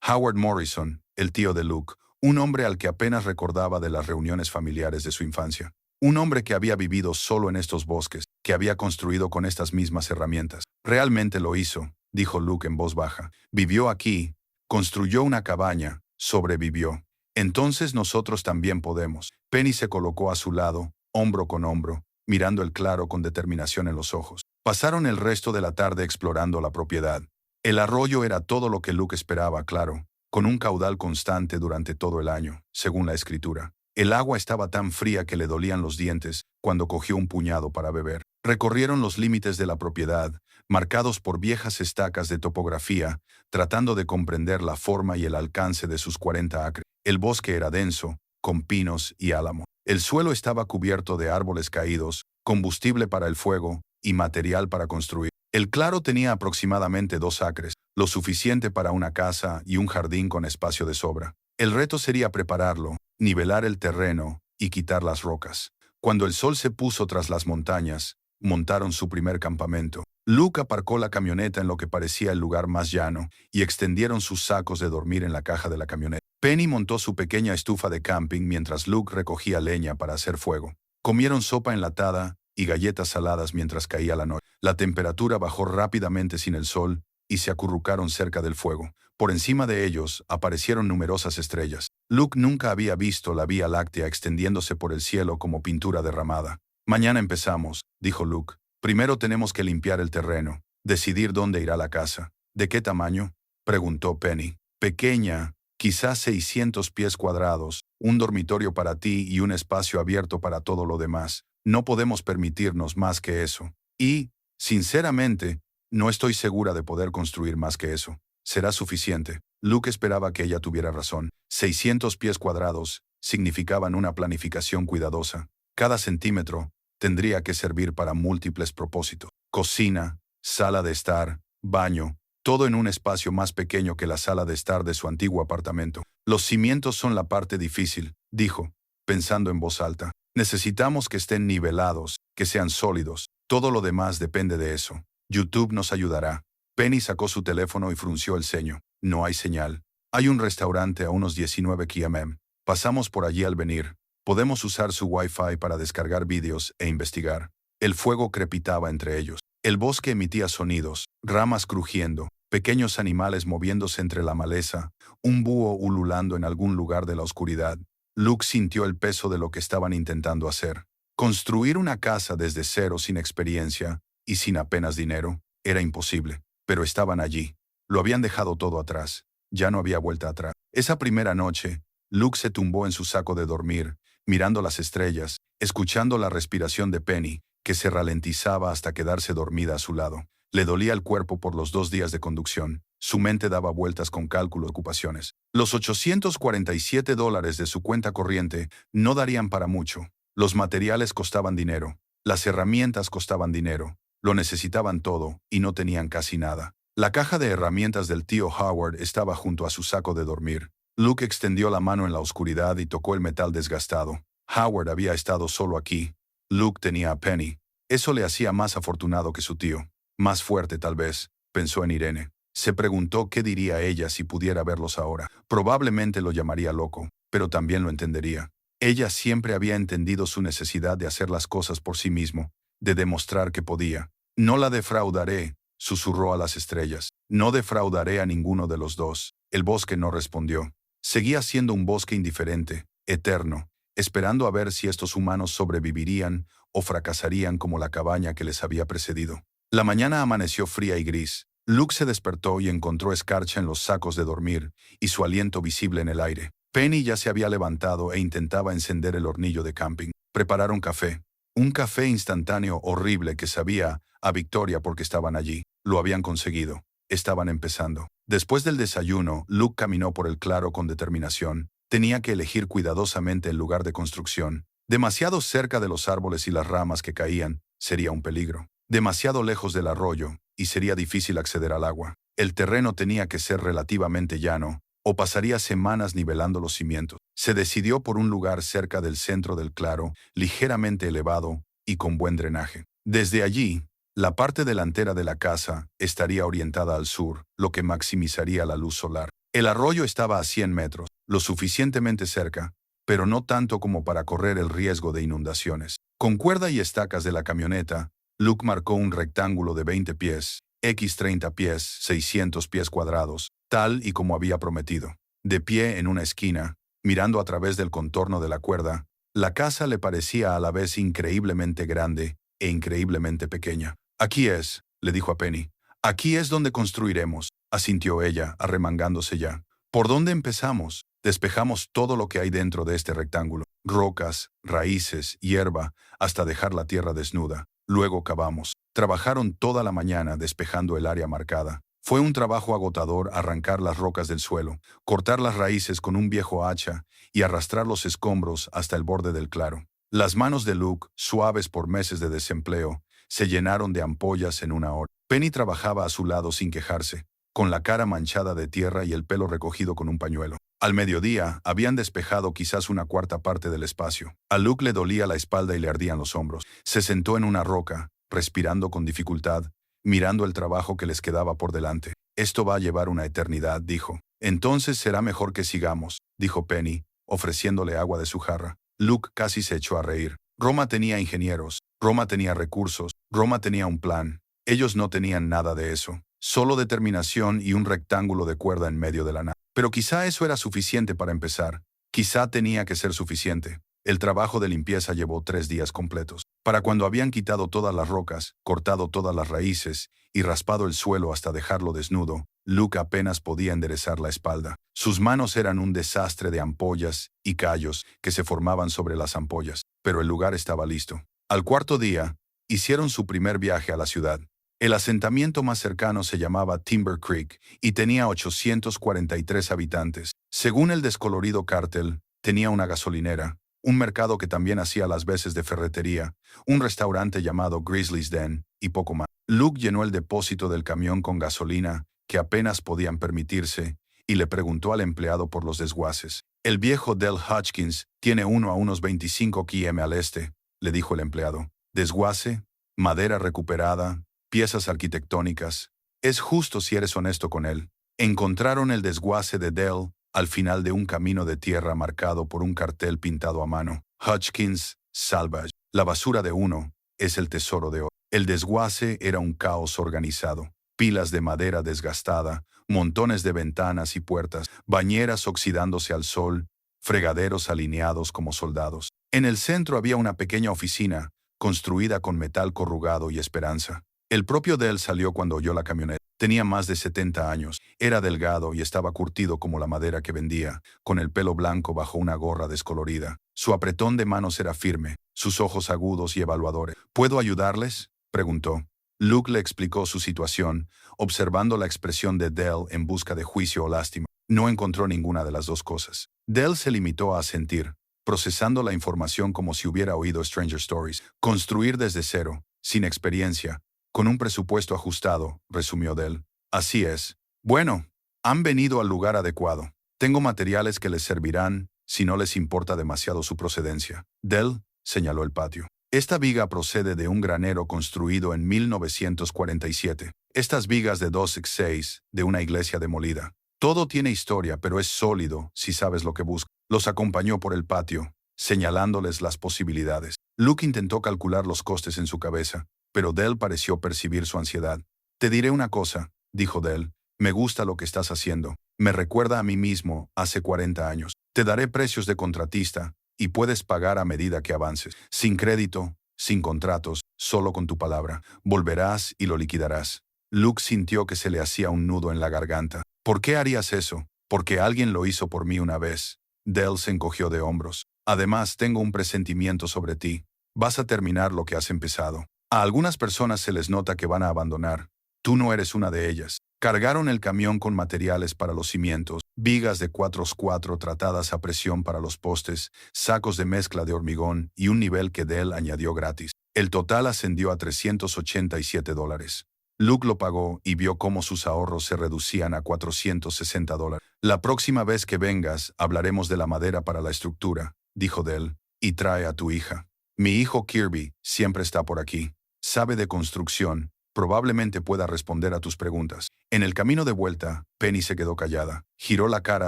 Howard Morrison, el tío de Luke, un hombre al que apenas recordaba de las reuniones familiares de su infancia. Un hombre que había vivido solo en estos bosques, que había construido con estas mismas herramientas. Realmente lo hizo, dijo Luke en voz baja. Vivió aquí, construyó una cabaña, sobrevivió. Entonces nosotros también podemos. Penny se colocó a su lado, hombro con hombro, mirando el claro con determinación en los ojos. Pasaron el resto de la tarde explorando la propiedad. El arroyo era todo lo que Luke esperaba, claro, con un caudal constante durante todo el año, según la escritura. El agua estaba tan fría que le dolían los dientes cuando cogió un puñado para beber. Recorrieron los límites de la propiedad, marcados por viejas estacas de topografía, tratando de comprender la forma y el alcance de sus 40 acres. El bosque era denso, con pinos y álamo. El suelo estaba cubierto de árboles caídos, combustible para el fuego y material para construir. El claro tenía aproximadamente 2 acres, lo suficiente para una casa y un jardín con espacio de sobra. El reto sería prepararlo, nivelar el terreno y quitar las rocas. Cuando el sol se puso tras las montañas, montaron su primer campamento. Luke aparcó la camioneta en lo que parecía el lugar más llano y extendieron sus sacos de dormir en la caja de la camioneta. Penny montó su pequeña estufa de camping mientras Luke recogía leña para hacer fuego. Comieron sopa enlatada y galletas saladas mientras caía la noche. La temperatura bajó rápidamente sin el sol y se acurrucaron cerca del fuego. Por encima de ellos aparecieron numerosas estrellas. Luke nunca había visto la Vía Láctea extendiéndose por el cielo como pintura derramada. Mañana empezamos, dijo Luke. Primero tenemos que limpiar el terreno, decidir dónde irá la casa. ¿De qué tamaño?, preguntó Penny. Pequeña, quizás 600 pies cuadrados, un dormitorio para ti y un espacio abierto para todo lo demás. No podemos permitirnos más que eso. Y, sinceramente, no estoy segura de poder construir más que eso. Será suficiente. Luke esperaba que ella tuviera razón. 600 pies cuadrados significaban una planificación cuidadosa. Cada centímetro tendría que servir para múltiples propósitos. Cocina, sala de estar, baño, todo en un espacio más pequeño que la sala de estar de su antiguo apartamento. Los cimientos son la parte difícil, dijo, pensando en voz alta. Necesitamos que estén nivelados, que sean sólidos. Todo lo demás depende de eso. YouTube nos ayudará. Penny sacó su teléfono y frunció el ceño. No hay señal. Hay un restaurante a unos 19 km. Pasamos por allí al venir. Podemos usar su Wi-Fi para descargar vídeos e investigar. El fuego crepitaba entre ellos. El bosque emitía sonidos, ramas crujiendo, pequeños animales moviéndose entre la maleza, un búho ululando en algún lugar de la oscuridad. Luke sintió el peso de lo que estaban intentando hacer. Construir una casa desde cero sin experiencia y sin apenas dinero era imposible, pero estaban allí. Lo habían dejado todo atrás. Ya no había vuelta atrás. Esa primera noche, Luke se tumbó en su saco de dormir, mirando las estrellas, escuchando la respiración de Penny, que se ralentizaba hasta quedarse dormida a su lado. Le dolía el cuerpo por los 2 días de conducción. Su mente daba vueltas con cálculo de ocupaciones. Los $847 de su cuenta corriente no darían para mucho. Los materiales costaban dinero. Las herramientas costaban dinero. Lo necesitaban todo y no tenían casi nada. La caja de herramientas del tío Howard estaba junto a su saco de dormir. Luke extendió la mano en la oscuridad y tocó el metal desgastado. Howard había estado solo aquí. Luke tenía a Penny. Eso le hacía más afortunado que su tío. Más fuerte, tal vez, pensó en Irene. Se preguntó qué diría ella si pudiera verlos ahora. Probablemente lo llamaría loco, pero también lo entendería. Ella siempre había entendido su necesidad de hacer las cosas por sí mismo, de demostrar que podía. No la defraudaré, susurró a las estrellas. No defraudaré a ninguno de los dos. El bosque no respondió. Seguía siendo un bosque indiferente, eterno, esperando a ver si estos humanos sobrevivirían o fracasarían como la cabaña que les había precedido. La mañana amaneció fría y gris. Luke se despertó y encontró escarcha en los sacos de dormir y su aliento visible en el aire. Penny ya se había levantado e intentaba encender el hornillo de camping. Prepararon café. Un café instantáneo horrible que sabía a victoria porque estaban allí. Lo habían conseguido. Estaban empezando. Después del desayuno, Luke caminó por el claro con determinación. Tenía que elegir cuidadosamente el lugar de construcción. Demasiado cerca de los árboles y las ramas que caían, sería un peligro. Demasiado lejos del arroyo, y sería difícil acceder al agua. El terreno tenía que ser relativamente llano, o pasaría semanas nivelando los cimientos. Se decidió por un lugar cerca del centro del claro, ligeramente elevado y con buen drenaje. Desde allí, la parte delantera de la casa estaría orientada al sur, lo que maximizaría la luz solar. El arroyo estaba a 100 metros, lo suficientemente cerca, pero no tanto como para correr el riesgo de inundaciones. Con cuerda y estacas de la camioneta, Luke marcó un rectángulo de 20 pies, x 30 pies, 600 pies cuadrados, tal y como había prometido. De pie en una esquina, mirando a través del contorno de la cuerda, la casa le parecía a la vez increíblemente grande e increíblemente pequeña. Aquí es, le dijo a Penny. Aquí es donde construiremos, asintió ella, arremangándose ya. ¿Por dónde empezamos? Despejamos todo lo que hay dentro de este rectángulo. Rocas, raíces, hierba, hasta dejar la tierra desnuda. Luego cavamos. Trabajaron toda la mañana despejando el área marcada. Fue un trabajo agotador arrancar las rocas del suelo, cortar las raíces con un viejo hacha y arrastrar los escombros hasta el borde del claro. Las manos de Luke, suaves por meses de desempleo, se llenaron de ampollas en una hora. Penny trabajaba a su lado sin quejarse, con la cara manchada de tierra y el pelo recogido con un pañuelo. Al mediodía, habían despejado quizás una cuarta parte del espacio. A Luke le dolía la espalda y le ardían los hombros. Se sentó en una roca, respirando con dificultad, mirando el trabajo que les quedaba por delante. Esto va a llevar una eternidad, dijo. Entonces será mejor que sigamos, dijo Penny, ofreciéndole agua de su jarra. Luke casi se echó a reír. Roma tenía ingenieros, Roma tenía recursos, Roma tenía un plan. Ellos no tenían nada de eso, solo determinación y un rectángulo de cuerda en medio de la nada. Pero quizá eso era suficiente para empezar. Quizá tenía que ser suficiente. El trabajo de limpieza llevó 3 días completos. Para cuando habían quitado todas las rocas, cortado todas las raíces y raspado el suelo hasta dejarlo desnudo, Luke apenas podía enderezar la espalda. Sus manos eran un desastre de ampollas y callos que se formaban sobre las ampollas, pero el lugar estaba listo. Al cuarto día, hicieron su primer viaje a la ciudad. El asentamiento más cercano se llamaba Timber Creek y tenía 843 habitantes. Según el descolorido cartel, tenía una gasolinera, un mercado que también hacía las veces de ferretería, un restaurante llamado Grizzly's Den y poco más. Luke llenó el depósito del camión con gasolina que apenas podían permitirse y le preguntó al empleado por los desguaces. El viejo Dell Hutchins tiene uno a unos 25 km al este, le dijo el empleado. Desguace, madera recuperada, piezas arquitectónicas. Es justo si eres honesto con él. Encontraron el desguace de Dell al final de un camino de tierra marcado por un cartel pintado a mano. Hutchins Salvage. La basura de uno es el tesoro de otro. El desguace era un caos organizado. Pilas de madera desgastada, montones de ventanas y puertas, bañeras oxidándose al sol, fregaderos alineados como soldados. En el centro había una pequeña oficina, construida con metal corrugado y esperanza. El propio Dell salió cuando oyó la camioneta. Tenía más de 70 años, era delgado y estaba curtido como la madera que vendía, con el pelo blanco bajo una gorra descolorida. Su apretón de manos era firme, sus ojos agudos y evaluadores. ¿Puedo ayudarles?, preguntó. Luke le explicó su situación, observando la expresión de Dell en busca de juicio o lástima. No encontró ninguna de las dos cosas. Dell se limitó a asentir, procesando la información como si hubiera oído Stranger Stories. Construir desde cero, sin experiencia, con un presupuesto ajustado, resumió Dell. Así es. Bueno, han venido al lugar adecuado. Tengo materiales que les servirán si no les importa demasiado su procedencia. Dell señaló el patio. Esta viga procede de un granero construido en 1947. Estas vigas de 2x6 de una iglesia demolida. Todo tiene historia, pero es sólido si sabes lo que busca. Los acompañó por el patio, señalándoles las posibilidades. Luke intentó calcular los costes en su cabeza, pero Dell pareció percibir su ansiedad. Te diré una cosa, dijo Dell. Me gusta lo que estás haciendo. Me recuerda a mí mismo hace 40 años. Te daré precios de contratista y puedes pagar a medida que avances. Sin crédito, sin contratos, solo con tu palabra. Volverás y lo liquidarás. Luke sintió que se le hacía un nudo en la garganta. ¿Por qué harías eso? Porque alguien lo hizo por mí una vez. Dell se encogió de hombros. Además, tengo un presentimiento sobre ti. Vas a terminar lo que has empezado. A algunas personas se les nota que van a abandonar. Tú no eres una de ellas. Cargaron el camión con materiales para los cimientos, vigas de 4x4 tratadas a presión para los postes, sacos de mezcla de hormigón y un nivel que Dell añadió gratis. El total ascendió a $387. Luke lo pagó y vio cómo sus ahorros se reducían a $460. La próxima vez que vengas, hablaremos de la madera para la estructura, dijo Dell, y trae a tu hija. Mi hijo Kirby siempre está por aquí. Sabe de construcción. Probablemente pueda responder a tus preguntas. En el camino de vuelta, Penny se quedó callada. Giró la cara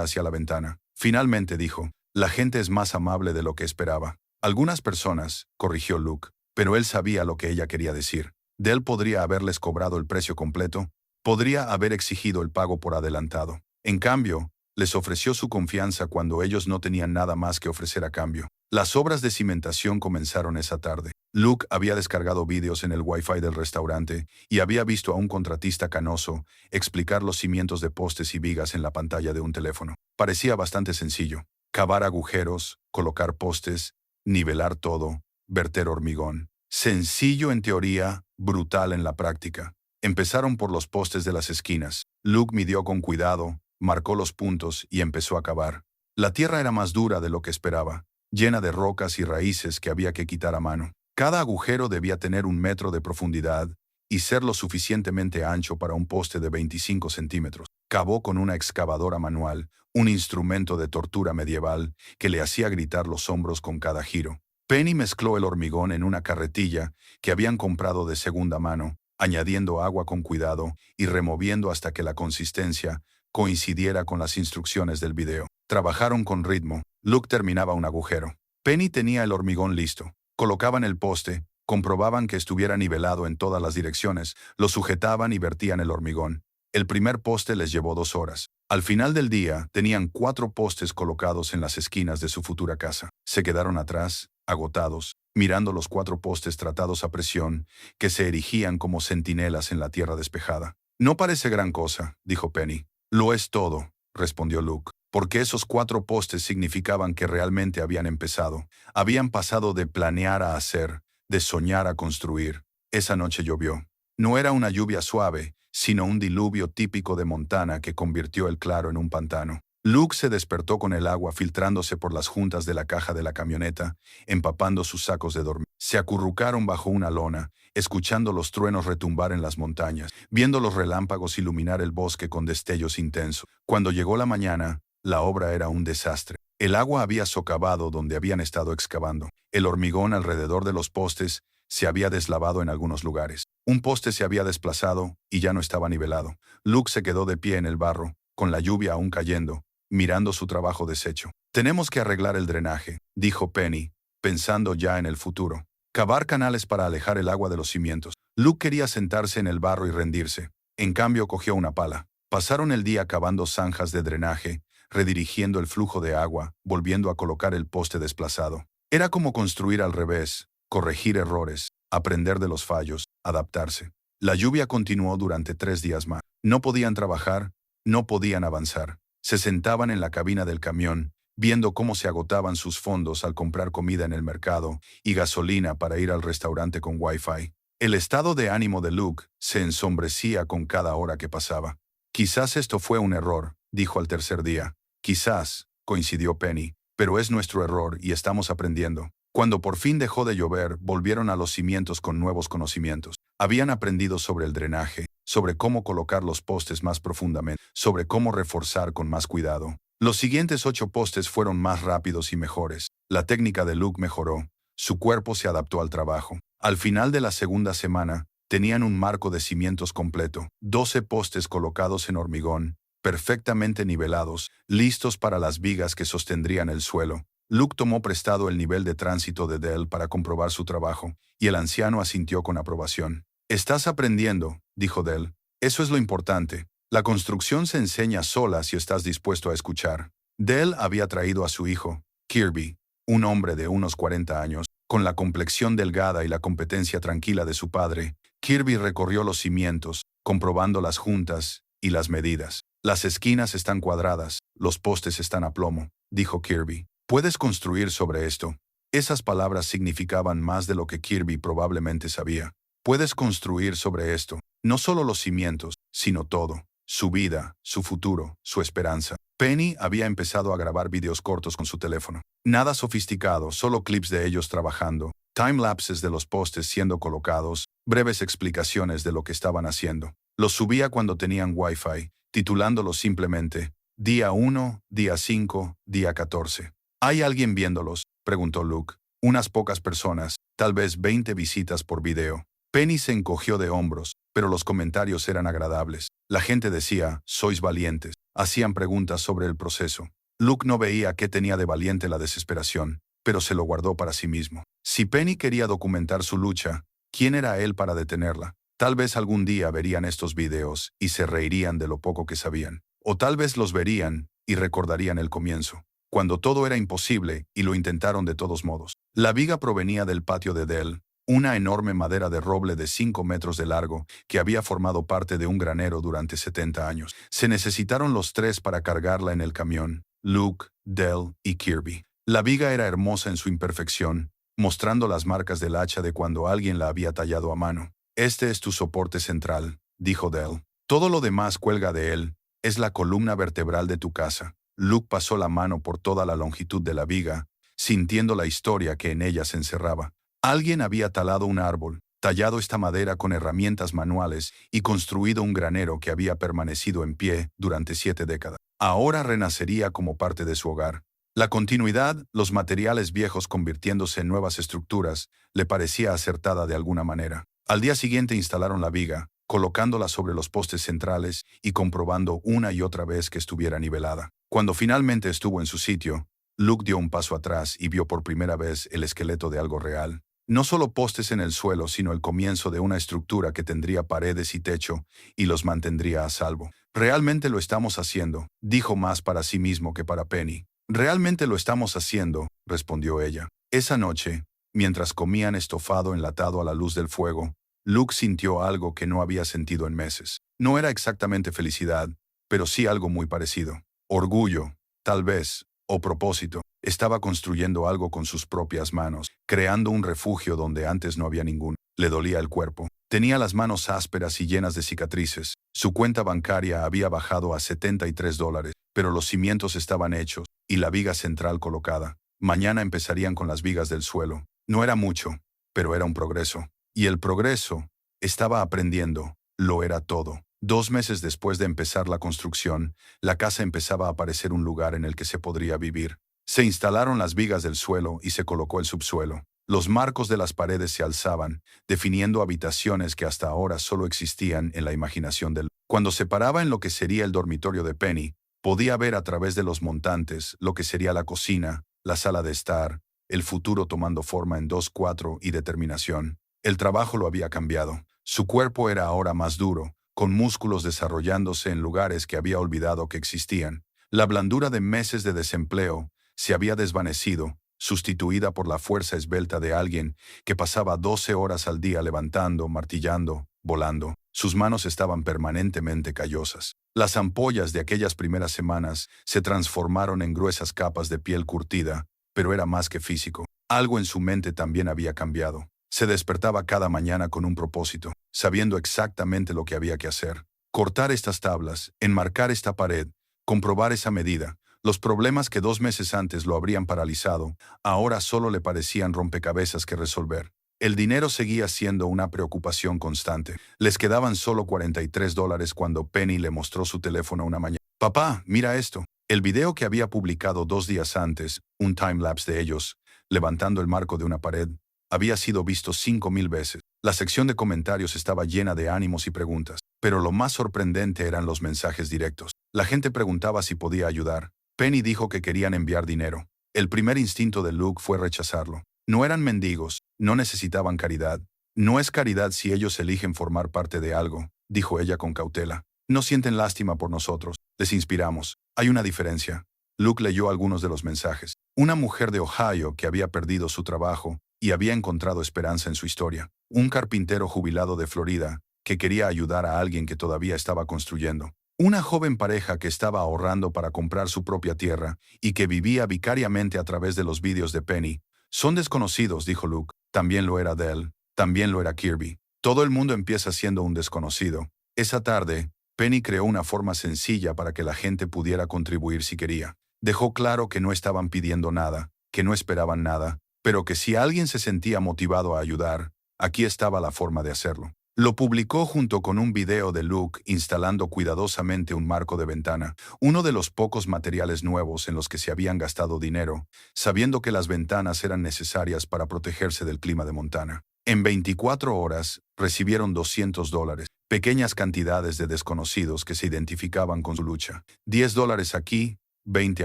hacia la ventana. Finalmente dijo, la gente es más amable de lo que esperaba. Algunas personas, corrigió Luke, pero él sabía lo que ella quería decir. Dell podría haberles cobrado el precio completo, podría haber exigido el pago por adelantado. En cambio, les ofreció su confianza cuando ellos no tenían nada más que ofrecer a cambio. Las obras de cimentación comenzaron esa tarde. Luke había descargado vídeos en el Wi-Fi del restaurante y había visto a un contratista canoso explicar los cimientos de postes y vigas en la pantalla de un teléfono. Parecía bastante sencillo. Cavar agujeros, colocar postes, nivelar todo, verter hormigón. Sencillo en teoría, brutal en la práctica. Empezaron por los postes de las esquinas. Luke midió con cuidado, marcó los puntos y empezó a cavar. La tierra era más dura de lo que esperaba, llena de rocas y raíces que había que quitar a mano. Cada agujero debía tener 1 metro de profundidad y ser lo suficientemente ancho para un poste de 25 centímetros. Cavó con una excavadora manual, un instrumento de tortura medieval que le hacía gritar los hombros con cada giro. Penny mezcló el hormigón en una carretilla que habían comprado de segunda mano, añadiendo agua con cuidado y removiendo hasta que la consistencia coincidiera con las instrucciones del video. Trabajaron con ritmo. Luke terminaba un agujero. Penny tenía el hormigón listo. Colocaban el poste, comprobaban que estuviera nivelado en todas las direcciones, lo sujetaban y vertían el hormigón. El primer poste les llevó 2 horas. Al final del día, tenían 4 postes colocados en las esquinas de su futura casa. Se quedaron atrás, agotados, mirando los 4 postes tratados a presión, que se erigían como centinelas en la tierra despejada. No parece gran cosa, dijo Penny. Lo es todo, respondió Luke, porque esos 4 postes significaban que realmente habían empezado. Habían pasado de planear a hacer, de soñar a construir. Esa noche llovió. No era una lluvia suave, sino un diluvio típico de Montana que convirtió el claro en un pantano. Luke se despertó con el agua filtrándose por las juntas de la caja de la camioneta, empapando sus sacos de dormir. Se acurrucaron bajo una lona, escuchando los truenos retumbar en las montañas, viendo los relámpagos iluminar el bosque con destellos intensos. Cuando llegó la mañana, la obra era un desastre. El agua había socavado donde habían estado excavando. El hormigón alrededor de los postes se había deslavado en algunos lugares. Un poste se había desplazado y ya no estaba nivelado. Luke se quedó de pie en el barro, con la lluvia aún cayendo, mirando su trabajo deshecho. Tenemos que arreglar el drenaje, dijo Penny, pensando ya en el futuro. Cavar canales para alejar el agua de los cimientos. Luke quería sentarse en el barro y rendirse. En cambio, cogió una pala. Pasaron el día cavando zanjas de drenaje, redirigiendo el flujo de agua, volviendo a colocar el poste desplazado. Era como construir al revés, corregir errores, aprender de los fallos, adaptarse. La lluvia continuó durante 3 días más. No podían trabajar, no podían avanzar. Se sentaban en la cabina del camión, viendo cómo se agotaban sus fondos al comprar comida en el mercado y gasolina para ir al restaurante con Wi-Fi. El estado de ánimo de Luke se ensombrecía con cada hora que pasaba. Quizás esto fue un error, dijo al tercer día. Quizás, coincidió Penny, pero es nuestro error y estamos aprendiendo. Cuando por fin dejó de llover, volvieron a los cimientos con nuevos conocimientos. Habían aprendido sobre el drenaje, sobre cómo colocar los postes más profundamente, sobre cómo reforzar con más cuidado. Los siguientes 8 postes fueron más rápidos y mejores. La técnica de Luke mejoró. Su cuerpo se adaptó al trabajo. Al final de la segunda semana, tenían un marco de cimientos completo, 12 postes colocados en hormigón, perfectamente nivelados, listos para las vigas que sostendrían el suelo. Luke tomó prestado el nivel de tránsito de Dell para comprobar su trabajo, y el anciano asintió con aprobación. «Estás aprendiendo», dijo Dell. «Eso es lo importante. La construcción se enseña sola si estás dispuesto a escuchar». Dell había traído a su hijo, Kirby, un hombre de unos 40 años, con la complexión delgada y la competencia tranquila de su padre. Kirby recorrió los cimientos, comprobando las juntas y las medidas. «Las esquinas están cuadradas, los postes están a plomo», dijo Kirby. «Puedes construir sobre esto». Esas palabras significaban más de lo que Kirby probablemente sabía. Puedes construir sobre esto, no solo los cimientos, sino todo, su vida, su futuro, su esperanza. Penny había empezado a grabar videos cortos con su teléfono. Nada sofisticado, solo clips de ellos trabajando, timelapses de los postes siendo colocados, breves explicaciones de lo que estaban haciendo. Los subía cuando tenían Wi-Fi, titulándolos simplemente Día 1, Día 5, Día 14. «¿Hay alguien viéndolos?», preguntó Luke. «Unas pocas personas, tal vez 20 visitas por video». Penny se encogió de hombros, pero los comentarios eran agradables. La gente decía, «Sois valientes». Hacían preguntas sobre el proceso. Luke no veía qué tenía de valiente la desesperación, pero se lo guardó para sí mismo. Si Penny quería documentar su lucha, ¿quién era él para detenerla? Tal vez algún día verían estos videos y se reirían de lo poco que sabían. O tal vez los verían y recordarían el comienzo, cuando todo era imposible y lo intentaron de todos modos. La viga provenía del patio de Dell, una enorme madera de roble de 5 metros de largo que había formado parte de un granero durante 70 años. Se necesitaron los 3 para cargarla en el camión, Luke, Dell y Kirby. La viga era hermosa en su imperfección, mostrando las marcas del hacha de cuando alguien la había tallado a mano. Este es tu soporte central, dijo Dell. Todo lo demás cuelga de él. Es la columna vertebral de tu casa. Luke pasó la mano por toda la longitud de la viga, sintiendo la historia que en ella se encerraba. Alguien había talado un árbol, tallado esta madera con herramientas manuales y construido un granero que había permanecido en pie durante 7 décadas. Ahora renacería como parte de su hogar. La continuidad, los materiales viejos convirtiéndose en nuevas estructuras, le parecía acertada de alguna manera. Al día siguiente instalaron la viga, colocándola sobre los postes centrales y comprobando una y otra vez que estuviera nivelada. Cuando finalmente estuvo en su sitio, Luke dio un paso atrás y vio por primera vez el esqueleto de algo real. No solo postes en el suelo, sino el comienzo de una estructura que tendría paredes y techo y los mantendría a salvo. Realmente lo estamos haciendo, dijo más para sí mismo que para Penny. Realmente lo estamos haciendo, respondió ella. Esa noche, mientras comían estofado enlatado a la luz del fuego, Luke sintió algo que no había sentido en meses. No era exactamente felicidad, pero sí algo muy parecido. Orgullo, tal vez, o propósito. Estaba construyendo algo con sus propias manos, creando un refugio donde antes no había ninguno. Le dolía el cuerpo. Tenía las manos ásperas y llenas de cicatrices. Su cuenta bancaria había bajado a $73, pero los cimientos estaban hechos y la viga central colocada. Mañana empezarían con las vigas del suelo. No era mucho, pero era un progreso. Y el progreso, estaba aprendiendo, lo era todo. 2 meses después de empezar la construcción, la casa empezaba a parecer un lugar en el que se podría vivir. Se instalaron las vigas del suelo y se colocó el subsuelo. Los marcos de las paredes se alzaban, definiendo habitaciones que hasta ahora solo existían en la imaginación del... Cuando se paraba en lo que sería el dormitorio de Penny, podía ver a través de los montantes lo que sería la cocina, la sala de estar, el futuro tomando forma en 2-4 y determinación. El trabajo lo había cambiado. Su cuerpo era ahora más duro, con músculos desarrollándose en lugares que había olvidado que existían. La blandura de meses de desempleo se había desvanecido, sustituida por la fuerza esbelta de alguien que pasaba 12 horas al día levantando, martillando, volando. Sus manos estaban permanentemente callosas. Las ampollas de aquellas primeras semanas se transformaron en gruesas capas de piel curtida, pero era más que físico. Algo en su mente también había cambiado. Se despertaba cada mañana con un propósito, sabiendo exactamente lo que había que hacer. Cortar estas tablas, enmarcar esta pared, comprobar esa medida. Los problemas que 2 meses antes lo habrían paralizado, ahora solo le parecían rompecabezas que resolver. El dinero seguía siendo una preocupación constante. Les quedaban solo $43 cuando Penny le mostró su teléfono una mañana. «Papá, mira esto». El video que había publicado 2 días antes, un timelapse de ellos, levantando el marco de una pared, había sido visto 5,000 veces. La sección de comentarios estaba llena de ánimos y preguntas, pero lo más sorprendente eran los mensajes directos. La gente preguntaba si podía ayudar. Penny dijo que querían enviar dinero. El primer instinto de Luke fue rechazarlo. No eran mendigos, no necesitaban caridad. No es caridad si ellos eligen formar parte de algo, dijo ella con cautela. No sienten lástima por nosotros, les inspiramos. Hay una diferencia. Luke leyó algunos de los mensajes. Una mujer de Ohio que había perdido su trabajo y había encontrado esperanza en su historia. Un carpintero jubilado de Florida que quería ayudar a alguien que todavía estaba construyendo. Una joven pareja que estaba ahorrando para comprar su propia tierra y que vivía vicariamente a través de los vídeos de Penny. Son desconocidos, dijo Luke. También lo era Dell. También lo era Kirby. Todo el mundo empieza siendo un desconocido. Esa tarde, Penny creó una forma sencilla para que la gente pudiera contribuir si quería. Dejó claro que no estaban pidiendo nada, que no esperaban nada, pero que si alguien se sentía motivado a ayudar, aquí estaba la forma de hacerlo. Lo publicó junto con un video de Luke instalando cuidadosamente un marco de ventana, uno de los pocos materiales nuevos en los que se habían gastado dinero, sabiendo que las ventanas eran necesarias para protegerse del clima de Montana. En 24 horas, recibieron $200, pequeñas cantidades de desconocidos que se identificaban con su lucha. $10 aquí, 20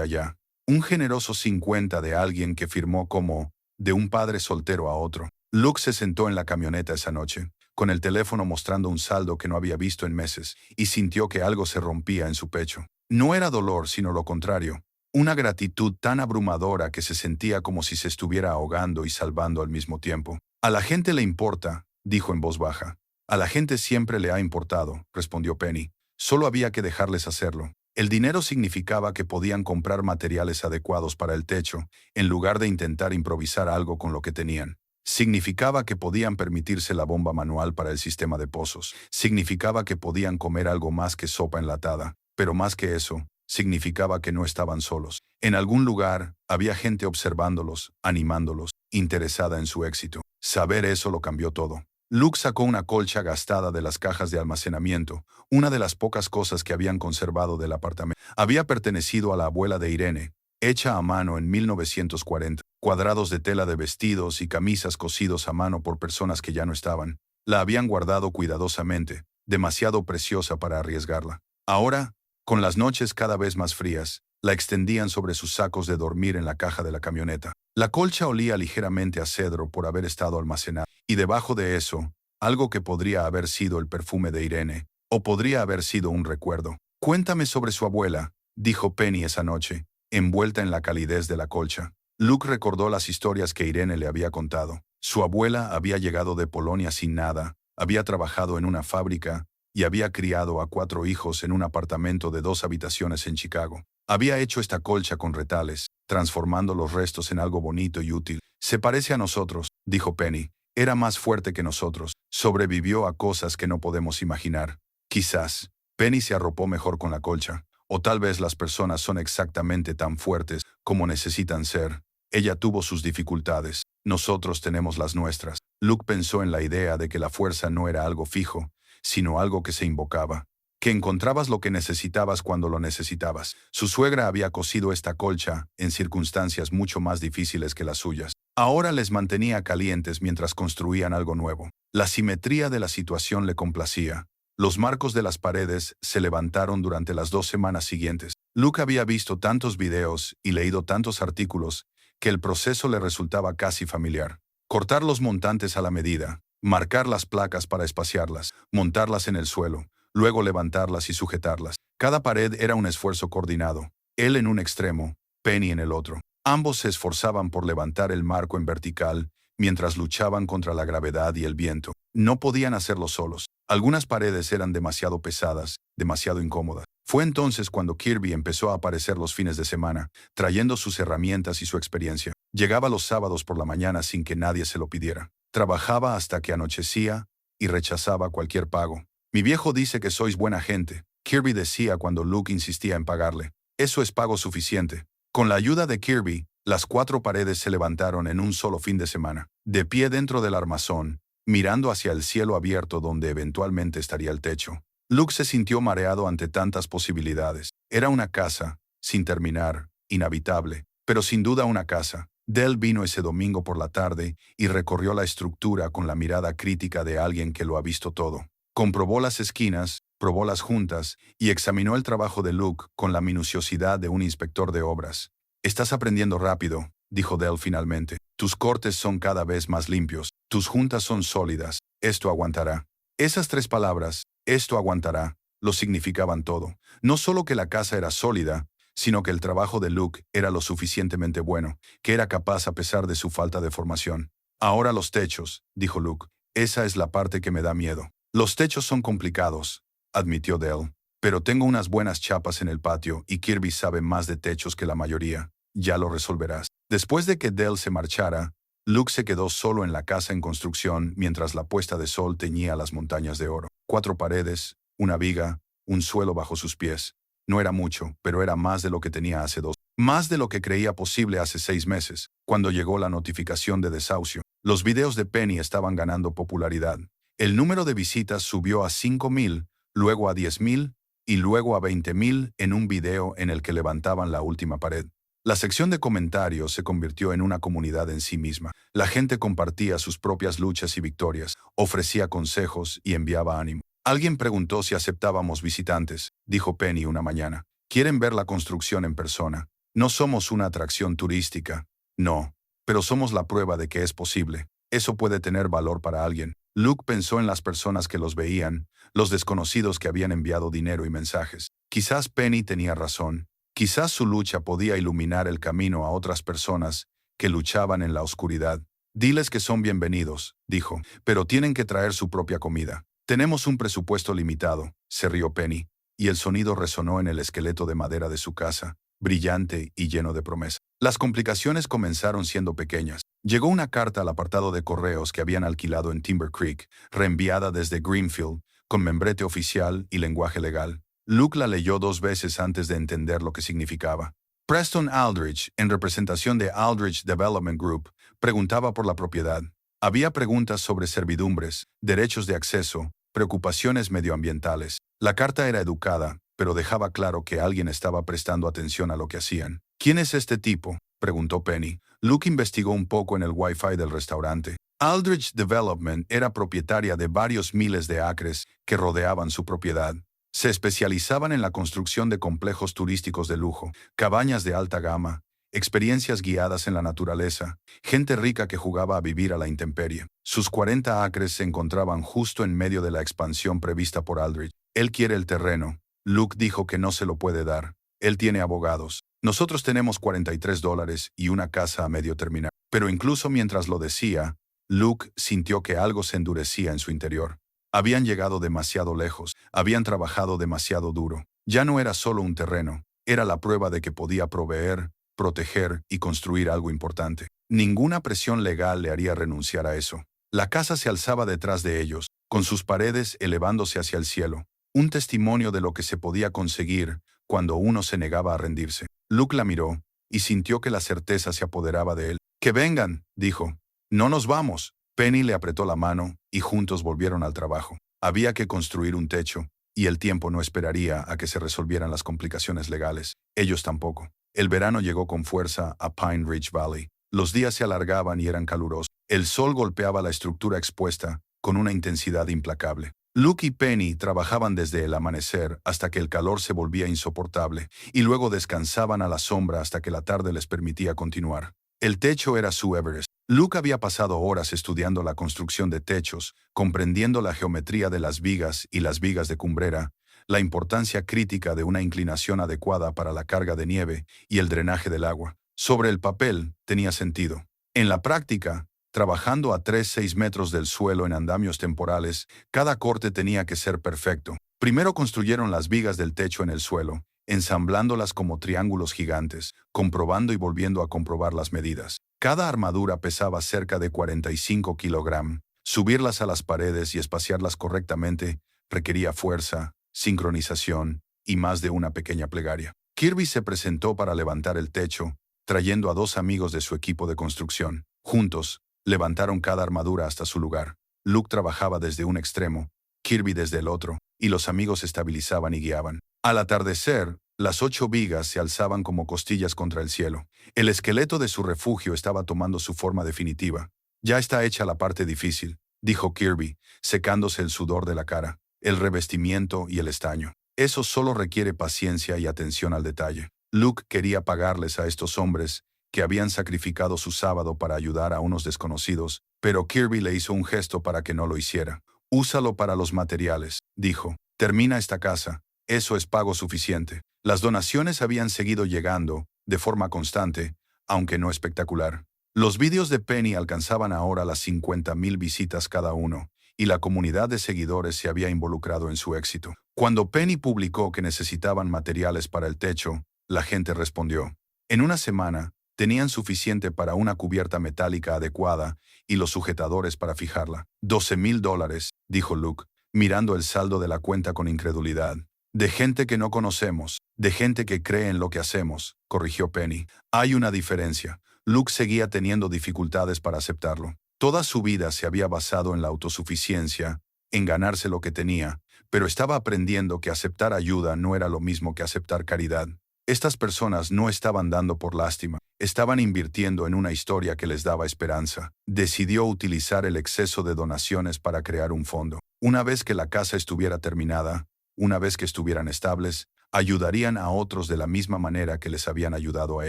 allá. Un generoso 50 de alguien que firmó como de un padre soltero a otro. Luke se sentó en la camioneta esa noche, con el teléfono mostrando un saldo que no había visto en meses, y sintió que algo se rompía en su pecho. No era dolor, sino lo contrario. Una gratitud tan abrumadora que se sentía como si se estuviera ahogando y salvando al mismo tiempo. «A la gente le importa», dijo en voz baja. «A la gente siempre le ha importado», respondió Penny. Solo había que dejarles hacerlo. El dinero significaba que podían comprar materiales adecuados para el techo, en lugar de intentar improvisar algo con lo que tenían. Significaba que podían permitirse la bomba manual para el sistema de pozos. Significaba que podían comer algo más que sopa enlatada. Pero más que eso, significaba que no estaban solos. En algún lugar, había gente observándolos, animándolos, interesada en su éxito. Saber eso lo cambió todo. Luke sacó una colcha gastada de las cajas de almacenamiento, una de las pocas cosas que habían conservado del apartamento. Había pertenecido a la abuela de Irene, hecha a mano en 1940. Cuadrados de tela de vestidos y camisas cosidos a mano por personas que ya no estaban. La habían guardado cuidadosamente, demasiado preciosa para arriesgarla. Ahora, con las noches cada vez más frías, la extendían sobre sus sacos de dormir en la caja de la camioneta. La colcha olía ligeramente a cedro por haber estado almacenada, y debajo de eso, algo que podría haber sido el perfume de Irene, o podría haber sido un recuerdo. «Cuéntame sobre su abuela», dijo Penny esa noche, envuelta en la calidez de la colcha. Luke recordó las historias que Irene le había contado. Su abuela había llegado de Polonia sin nada, había trabajado en una fábrica y había criado a 4 hijos en un apartamento de 2 habitaciones en Chicago. Había hecho esta colcha con retales, transformando los restos en algo bonito y útil. «Se parece a nosotros», dijo Penny. «Era más fuerte que nosotros. Sobrevivió a cosas que no podemos imaginar. Quizás». Penny se arropó mejor con la colcha. «O tal vez las personas son exactamente tan fuertes como necesitan ser. Ella tuvo sus dificultades. Nosotros tenemos las nuestras». Luke pensó en la idea de que la fuerza no era algo fijo, sino algo que se invocaba. Que encontrabas lo que necesitabas cuando lo necesitabas. Su suegra había cosido esta colcha en circunstancias mucho más difíciles que las suyas. Ahora les mantenía calientes mientras construían algo nuevo. La simetría de la situación le complacía. Los marcos de las paredes se levantaron durante las 2 semanas siguientes. Luke había visto tantos videos y leído tantos artículos que el proceso le resultaba casi familiar. Cortar los montantes a la medida, marcar las placas para espaciarlas, montarlas en el suelo, luego levantarlas y sujetarlas. Cada pared era un esfuerzo coordinado. Él en un extremo, Penny en el otro. Ambos se esforzaban por levantar el marco en vertical, mientras luchaban contra la gravedad y el viento. No podían hacerlo solos. Algunas paredes eran demasiado pesadas, demasiado incómodas. Fue entonces cuando Kirby empezó a aparecer los fines de semana, trayendo sus herramientas y su experiencia. Llegaba los sábados por la mañana sin que nadie se lo pidiera. Trabajaba hasta que anochecía y rechazaba cualquier pago. «Mi viejo dice que sois buena gente», Kirby decía cuando Luke insistía en pagarle. «Eso es pago suficiente». Con la ayuda de Kirby, las 4 paredes se levantaron en un solo fin de semana. De pie dentro del armazón, mirando hacia el cielo abierto donde eventualmente estaría el techo. Luke se sintió mareado ante tantas posibilidades. Era una casa, sin terminar, inhabitable, pero sin duda una casa. Dell vino ese domingo por la tarde y recorrió la estructura con la mirada crítica de alguien que lo ha visto todo. Comprobó las esquinas, probó las juntas y examinó el trabajo de Luke con la minuciosidad de un inspector de obras. «Estás aprendiendo rápido», dijo Dell finalmente. «Tus cortes son cada vez más limpios. Tus juntas son sólidas. Esto aguantará». Esas 3 palabras, «esto aguantará», lo significaban todo. No solo que la casa era sólida, sino que el trabajo de Luke era lo suficientemente bueno, que era capaz a pesar de su falta de formación. «Ahora los techos», dijo Luke. «Esa es la parte que me da miedo». «Los techos son complicados», admitió Dell. «Pero tengo unas buenas chapas en el patio y Kirby sabe más de techos que la mayoría. Ya lo resolverás». Después de que Dell se marchara, Luke se quedó solo en la casa en construcción mientras la puesta de sol teñía las montañas de oro. 4 paredes, una viga, un suelo bajo sus pies. No era mucho, pero era más de lo que tenía hace 2. Más de lo que creía posible hace 6 meses, cuando llegó la notificación de desahucio. Los videos de Penny estaban ganando popularidad. El número de visitas subió a 5,000, luego a 10,000 y luego a 20,000 en un video en el que levantaban la última pared. La sección de comentarios se convirtió en una comunidad en sí misma. La gente compartía sus propias luchas y victorias, ofrecía consejos y enviaba ánimo. Alguien preguntó si aceptábamos visitantes, dijo Penny una mañana. ¿Quieren ver la construcción en persona? No somos una atracción turística. No, pero somos la prueba de que es posible. Eso puede tener valor para alguien. Luke pensó en las personas que los veían, los desconocidos que habían enviado dinero y mensajes. Quizás Penny tenía razón. Quizás su lucha podía iluminar el camino a otras personas que luchaban en la oscuridad. «Diles que son bienvenidos», dijo, «pero tienen que traer su propia comida». «Tenemos un presupuesto limitado», se rió Penny. y el sonido resonó en el esqueleto de madera de su casa, brillante y lleno de promesa. Las complicaciones comenzaron siendo pequeñas. Llegó una carta al apartado de correos que habían alquilado en Timber Creek, reenviada desde Greenfield, con membrete oficial y lenguaje legal. Luke la leyó 2 veces antes de entender lo que significaba. Preston Aldrich, en representación de Aldrich Development Group, preguntaba por la propiedad. Había preguntas sobre servidumbres, derechos de acceso, preocupaciones medioambientales. La carta era educada, pero dejaba claro que alguien estaba prestando atención a lo que hacían. ¿Quién es este tipo?, preguntó Penny. Luke investigó un poco en el Wi-Fi del restaurante. Aldrich Development era propietaria de varios miles de acres que rodeaban su propiedad. Se especializaban en la construcción de complejos turísticos de lujo, cabañas de alta gama, experiencias guiadas en la naturaleza, gente rica que jugaba a vivir a la intemperie. Sus 40 acres se encontraban justo en medio de la expansión prevista por Aldrich. Él quiere el terreno. Luke dijo que no se lo puede dar. Él tiene abogados. Nosotros tenemos $43 y una casa a medio terminar. Pero incluso mientras lo decía, Luke sintió que algo se endurecía en su interior. Habían llegado demasiado lejos, habían trabajado demasiado duro. Ya no era solo un terreno, era la prueba de que podía proveer, proteger y construir algo importante. Ninguna presión legal le haría renunciar a eso. La casa se alzaba detrás de ellos, con sus paredes elevándose hacia el cielo, un testimonio de lo que se podía conseguir cuando uno se negaba a rendirse. Luke la miró y sintió que la certeza se apoderaba de él. «Que vengan», dijo. «No nos vamos». Penny le apretó la mano y juntos volvieron al trabajo. Había que construir un techo, y el tiempo no esperaría a que se resolvieran las complicaciones legales. Ellos tampoco. El verano llegó con fuerza a Pine Ridge Valley. Los días se alargaban y eran calurosos. El sol golpeaba la estructura expuesta con una intensidad implacable. Luke y Penny trabajaban desde el amanecer hasta que el calor se volvía insoportable, y luego descansaban a la sombra hasta que la tarde les permitía continuar. El techo era su Everest. Luke había pasado horas estudiando la construcción de techos, comprendiendo la geometría de las vigas y las vigas de cumbrera, la importancia crítica de una inclinación adecuada para la carga de nieve y el drenaje del agua. Sobre el papel, tenía sentido. En la práctica, trabajando a 3-6 metros del suelo en andamios temporales, cada corte tenía que ser perfecto. Primero construyeron las vigas del techo en el suelo, ensamblándolas como triángulos gigantes, comprobando y volviendo a comprobar las medidas. Cada armadura pesaba cerca de 45 kilogramos. Subirlas a las paredes y espaciarlas correctamente requería fuerza, sincronización y más de una pequeña plegaria. Kirby se presentó para levantar el techo, trayendo a 2 amigos de su equipo de construcción. Juntos, levantaron cada armadura hasta su lugar. Luke trabajaba desde un extremo, Kirby desde el otro, y los amigos estabilizaban y guiaban. Al atardecer, las 8 vigas se alzaban como costillas contra el cielo. El esqueleto de su refugio estaba tomando su forma definitiva. «Ya está hecha la parte difícil», dijo Kirby, secándose el sudor de la cara, el revestimiento y el estaño. «Eso solo requiere paciencia y atención al detalle». Luke quería pagarles a estos hombres que habían sacrificado su sábado para ayudar a unos desconocidos, pero Kirby le hizo un gesto para que no lo hiciera. «Úsalo para los materiales», dijo. «Termina esta casa. Eso es pago suficiente». Las donaciones habían seguido llegando, de forma constante, aunque no espectacular. Los vídeos de Penny alcanzaban ahora las 50,000 visitas cada uno, y la comunidad de seguidores se había involucrado en su éxito. Cuando Penny publicó que necesitaban materiales para el techo, la gente respondió. En una semana, tenían suficiente para una cubierta metálica adecuada y los sujetadores para fijarla. $12,000, dijo Luke, mirando el saldo de la cuenta con incredulidad. «De gente que no conocemos, de gente que cree en lo que hacemos», corrigió Penny. «Hay una diferencia». Luke seguía teniendo dificultades para aceptarlo. Toda su vida se había basado en la autosuficiencia, en ganarse lo que tenía, pero estaba aprendiendo que aceptar ayuda no era lo mismo que aceptar caridad. Estas personas no estaban dando por lástima, estaban invirtiendo en una historia que les daba esperanza. Decidió utilizar el exceso de donaciones para crear un fondo. Una vez que la casa estuviera terminada, una vez que estuvieran estables, ayudarían a otros de la misma manera que les habían ayudado a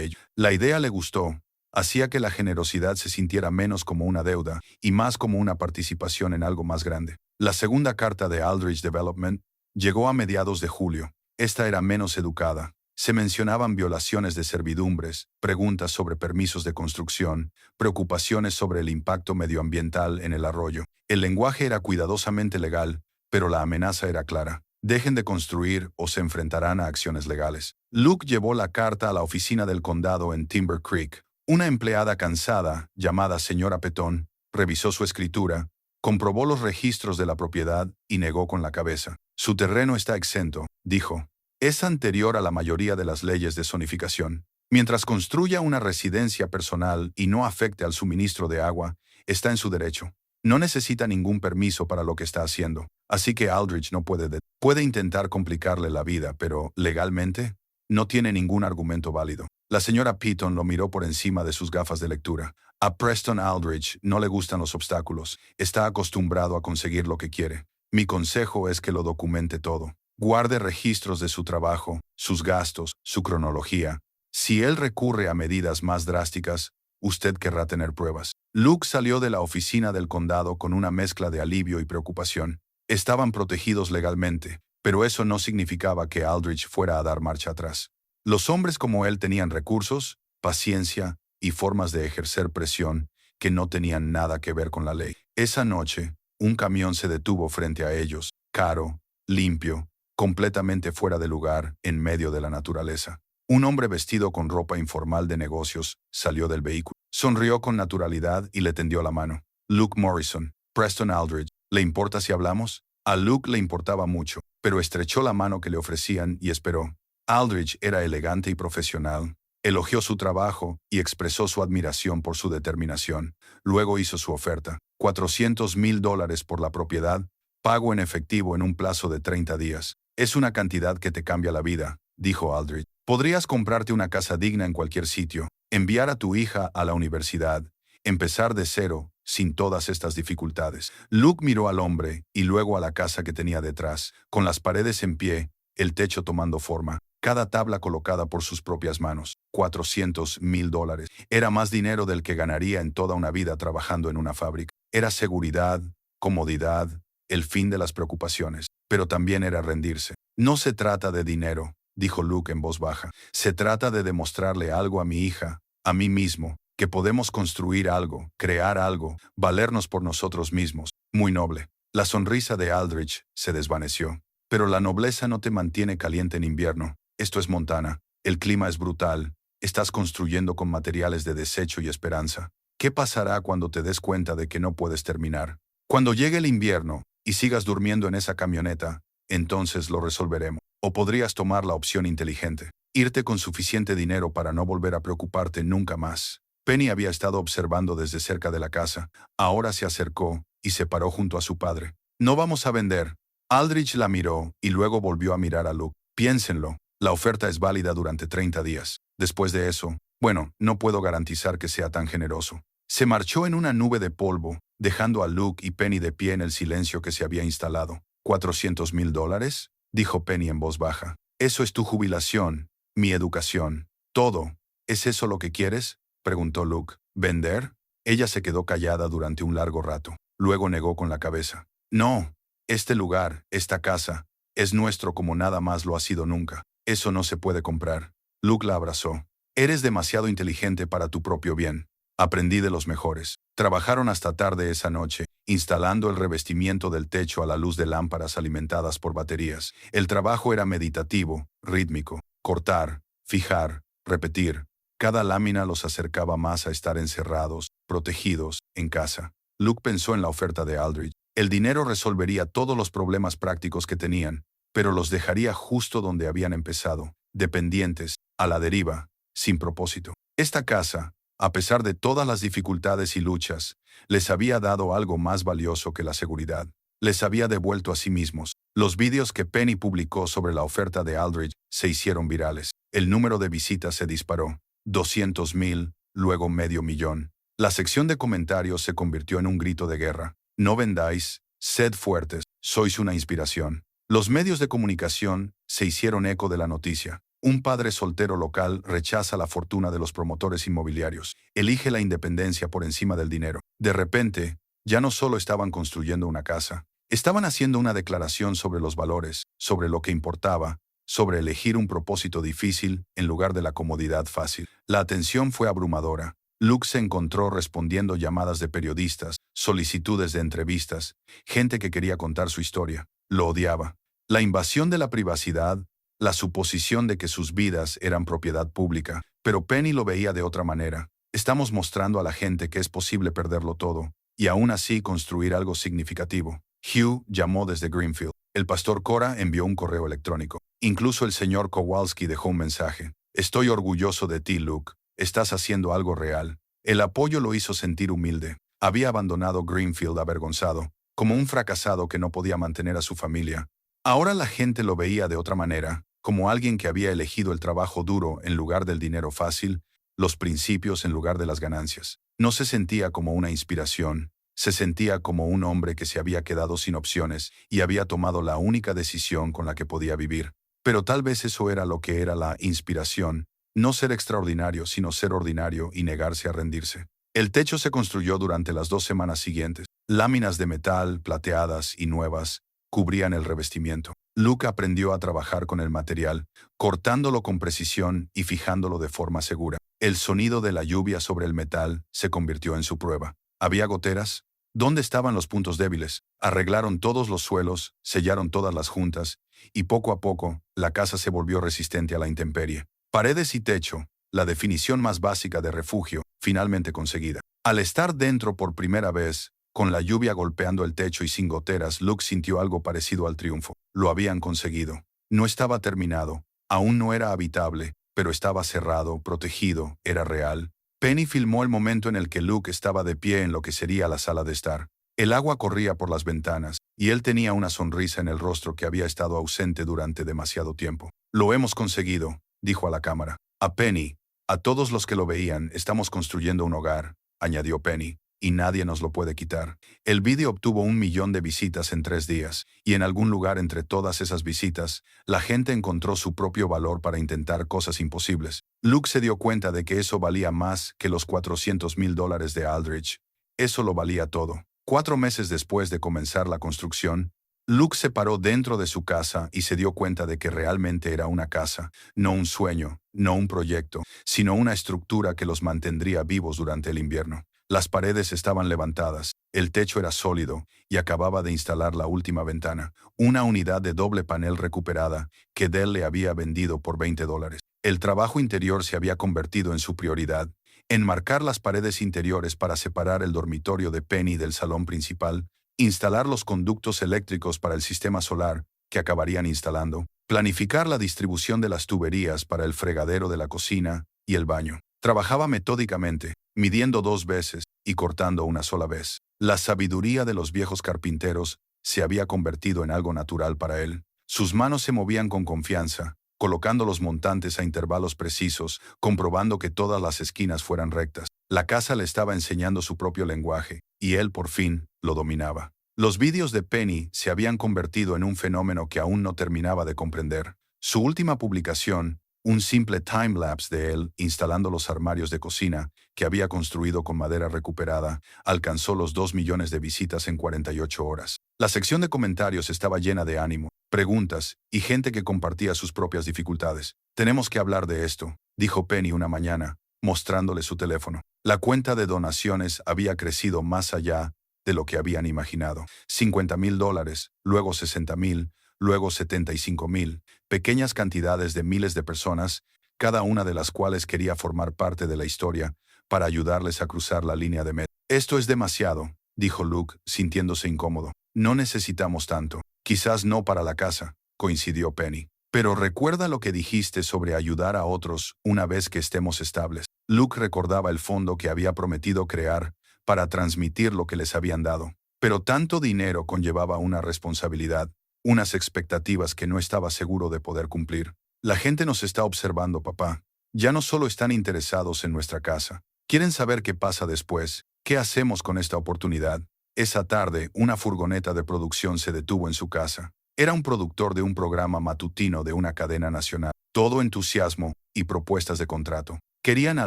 ellos. La idea le gustó. Hacía que la generosidad se sintiera menos como una deuda y más como una participación en algo más grande. La segunda carta de Aldrich Development llegó a mediados de julio. Esta era menos educada. Se mencionaban violaciones de servidumbres, preguntas sobre permisos de construcción, preocupaciones sobre el impacto medioambiental en el arroyo. El lenguaje era cuidadosamente legal, pero la amenaza era clara. Dejen de construir o se enfrentarán a acciones legales. Luke llevó la carta a la oficina del condado en Timber Creek. Una empleada cansada, llamada señora Petón, revisó su escritura, comprobó los registros de la propiedad y negó con la cabeza. Su terreno está exento, dijo. Es anterior a la mayoría de las leyes de zonificación. Mientras construya una residencia personal y no afecte al suministro de agua, está en su derecho. No necesita ningún permiso para lo que está haciendo. Así que Aldridge no puede intentar complicarle la vida, pero legalmente no tiene ningún argumento válido. La señora Petón lo miró por encima de sus gafas de lectura. A Preston Aldridge no le gustan los obstáculos. Está acostumbrado a conseguir lo que quiere. Mi consejo es que lo documente todo. Guarde registros de su trabajo, sus gastos, su cronología. Si él recurre a medidas más drásticas, usted querrá tener pruebas. Luke salió de la oficina del condado con una mezcla de alivio y preocupación. Estaban protegidos legalmente, pero eso no significaba que Aldridge fuera a dar marcha atrás. Los hombres como él tenían recursos, paciencia y formas de ejercer presión que no tenían nada que ver con la ley. Esa noche, un camión se detuvo frente a ellos, caro, limpio, completamente fuera de lugar, en medio de la naturaleza. Un hombre vestido con ropa informal de negocios salió del vehículo. Sonrió con naturalidad y le tendió la mano. Luke Morrison, Preston Aldridge, ¿le importa si hablamos? A Luke le importaba mucho, pero estrechó la mano que le ofrecían y esperó. Aldridge era elegante y profesional. Elogió su trabajo y expresó su admiración por su determinación. Luego hizo su oferta. $400,000 por la propiedad, pago en efectivo en un plazo de 30 días. Es una cantidad que te cambia la vida, dijo Aldridge. Podrías comprarte una casa digna en cualquier sitio, enviar a tu hija a la universidad, empezar de cero, sin todas estas dificultades. Luke miró al hombre y luego a la casa que tenía detrás, con las paredes en pie, el techo tomando forma, cada tabla colocada por sus propias manos. $400,000. Era más dinero del que ganaría en toda una vida trabajando en una fábrica. Era seguridad, comodidad, el fin de las preocupaciones, pero también era rendirse. No se trata de dinero, dijo Luke en voz baja. Se trata de demostrarle algo a mi hija, a mí mismo, que podemos construir algo, crear algo, valernos por nosotros mismos. Muy noble. La sonrisa de Aldridge se desvaneció. Pero la nobleza no te mantiene caliente en invierno. Esto es Montana. El clima es brutal. Estás construyendo con materiales de desecho y esperanza. ¿Qué pasará cuando te des cuenta de que no puedes terminar? Cuando llegue el invierno y sigas durmiendo en esa camioneta, entonces lo resolveremos. O podrías tomar la opción inteligente. Irte con suficiente dinero para no volver a preocuparte nunca más. Penny había estado observando desde cerca de la casa. Ahora se acercó y se paró junto a su padre. No vamos a vender. Aldridge la miró y luego volvió a mirar a Luke. Piénsenlo. La oferta es válida durante 30 días. Después de eso, bueno, no puedo garantizar que sea tan generoso. Se marchó en una nube de polvo, dejando a Luke y Penny de pie en el silencio que se había instalado. $400,000, dijo Penny en voz baja. Eso es tu jubilación, mi educación, todo. ¿Es eso lo que quieres?, preguntó Luke. ¿Vender? Ella se quedó callada durante un largo rato. Luego negó con la cabeza. No, este lugar, esta casa, es nuestro como nada más lo ha sido nunca. Eso no se puede comprar. Luke la abrazó. Eres demasiado inteligente para tu propio bien. Aprendí de los mejores. Trabajaron hasta tarde esa noche, instalando el revestimiento del techo a la luz de lámparas alimentadas por baterías. El trabajo era meditativo, rítmico. Cortar, fijar, repetir. Cada lámina los acercaba más a estar encerrados, protegidos, en casa. Luke pensó en la oferta de Aldridge. El dinero resolvería todos los problemas prácticos que tenían, pero los dejaría justo donde habían empezado, dependientes, a la deriva, sin propósito. Esta casa, a pesar de todas las dificultades y luchas, les había dado algo más valioso que la seguridad. Les había devuelto a sí mismos. Los vídeos que Penny publicó sobre la oferta de Aldridge se hicieron virales. El número de visitas se disparó. 200,000, luego $500,000. La sección de comentarios se convirtió en un grito de guerra. No vendáis, sed fuertes, sois una inspiración. Los medios de comunicación se hicieron eco de la noticia. Un padre soltero local rechaza la fortuna de los promotores inmobiliarios. Elige la independencia por encima del dinero. De repente, ya no solo estaban construyendo una casa, estaban haciendo una declaración sobre los valores, sobre lo que importaba, sobre elegir un propósito difícil en lugar de la comodidad fácil. La atención fue abrumadora. Luke se encontró respondiendo llamadas de periodistas, solicitudes de entrevistas, gente que quería contar su historia. Lo odiaba. La invasión de la privacidad, la suposición de que sus vidas eran propiedad pública. Pero Penny lo veía de otra manera. Estamos mostrando a la gente que es posible perderlo todo, y aún así construir algo significativo. Hugh llamó desde Greenfield. El pastor Cora envió un correo electrónico. Incluso el señor Kowalski dejó un mensaje. Estoy orgulloso de ti, Luke. Estás haciendo algo real. El apoyo lo hizo sentir humilde. Había abandonado Greenfield avergonzado, como un fracasado que no podía mantener a su familia. Ahora la gente lo veía de otra manera, como alguien que había elegido el trabajo duro en lugar del dinero fácil, los principios en lugar de las ganancias. No se sentía como una inspiración, se sentía como un hombre que se había quedado sin opciones y había tomado la única decisión con la que podía vivir. Pero tal vez eso era lo que era la inspiración, no ser extraordinario, sino ser ordinario y negarse a rendirse. El techo se construyó durante las 2 semanas siguientes. Láminas de metal, plateadas y nuevas, cubrían el revestimiento. Luke aprendió a trabajar con el material, cortándolo con precisión y fijándolo de forma segura. El sonido de la lluvia sobre el metal se convirtió en su prueba. ¿Había goteras? ¿Dónde estaban los puntos débiles? Arreglaron todos los suelos, sellaron todas las juntas, y poco a poco, la casa se volvió resistente a la intemperie. Paredes y techo, la definición más básica de refugio, finalmente conseguida. Al estar dentro por primera vez, con la lluvia golpeando el techo y sin goteras, Luke sintió algo parecido al triunfo. Lo habían conseguido. No estaba terminado, aún no era habitable, pero estaba cerrado, protegido, era real. Penny filmó el momento en el que Luke estaba de pie en lo que sería la sala de estar. El agua corría por las ventanas, y él tenía una sonrisa en el rostro que había estado ausente durante demasiado tiempo. Lo hemos conseguido, dijo a la cámara. A Penny, a todos los que lo veían, estamos construyendo un hogar, añadió Penny, y nadie nos lo puede quitar. El vídeo obtuvo 1 millón de visitas en 3 días, y en algún lugar entre todas esas visitas, la gente encontró su propio valor para intentar cosas imposibles. Luke se dio cuenta de que eso valía más que los $400,000 de Aldrich. Eso lo valía todo. 4 meses después de comenzar la construcción, Luke se paró dentro de su casa y se dio cuenta de que realmente era una casa, no un sueño, no un proyecto, sino una estructura que los mantendría vivos durante el invierno. Las paredes estaban levantadas, el techo era sólido y acababa de instalar la última ventana, una unidad de doble panel recuperada que Dell le había vendido por $20. El trabajo interior se había convertido en su prioridad. Enmarcar las paredes interiores para separar el dormitorio de Penny del salón principal, instalar los conductos eléctricos para el sistema solar que acabarían instalando, planificar la distribución de las tuberías para el fregadero de la cocina y el baño. Trabajaba metódicamente, midiendo 2 veces y cortando una sola vez. La sabiduría de los viejos carpinteros se había convertido en algo natural para él. Sus manos se movían con confianza, colocando los montantes a intervalos precisos, comprobando que todas las esquinas fueran rectas. La casa le estaba enseñando su propio lenguaje, y él por fin lo dominaba. Los vídeos de Penny se habían convertido en un fenómeno que aún no terminaba de comprender. Su última publicación, un simple timelapse de él instalando los armarios de cocina que había construido con madera recuperada, alcanzó los 2 millones de visitas en 48 horas. La sección de comentarios estaba llena de ánimo, preguntas y gente que compartía sus propias dificultades. Tenemos que hablar de esto, dijo Penny una mañana, mostrándole su teléfono. La cuenta de donaciones había crecido más allá de lo que habían imaginado. $50,000, luego 60,000, luego 75,000, pequeñas cantidades de miles de personas, cada una de las cuales quería formar parte de la historia para ayudarles a cruzar la línea de meta. Esto es demasiado, dijo Luke, sintiéndose incómodo. No necesitamos tanto. Quizás no para la casa, coincidió Penny. Pero recuerda lo que dijiste sobre ayudar a otros una vez que estemos estables. Luke recordaba el fondo que había prometido crear para transmitir lo que les habían dado. Pero tanto dinero conllevaba una responsabilidad, unas expectativas que no estaba seguro de poder cumplir. La gente nos está observando, papá. Ya no solo están interesados en nuestra casa. Quieren saber qué pasa después. ¿Qué hacemos con esta oportunidad? Esa tarde, una furgoneta de producción se detuvo en su casa. Era un productor de un programa matutino de una cadena nacional. Todo entusiasmo y propuestas de contrato. Querían a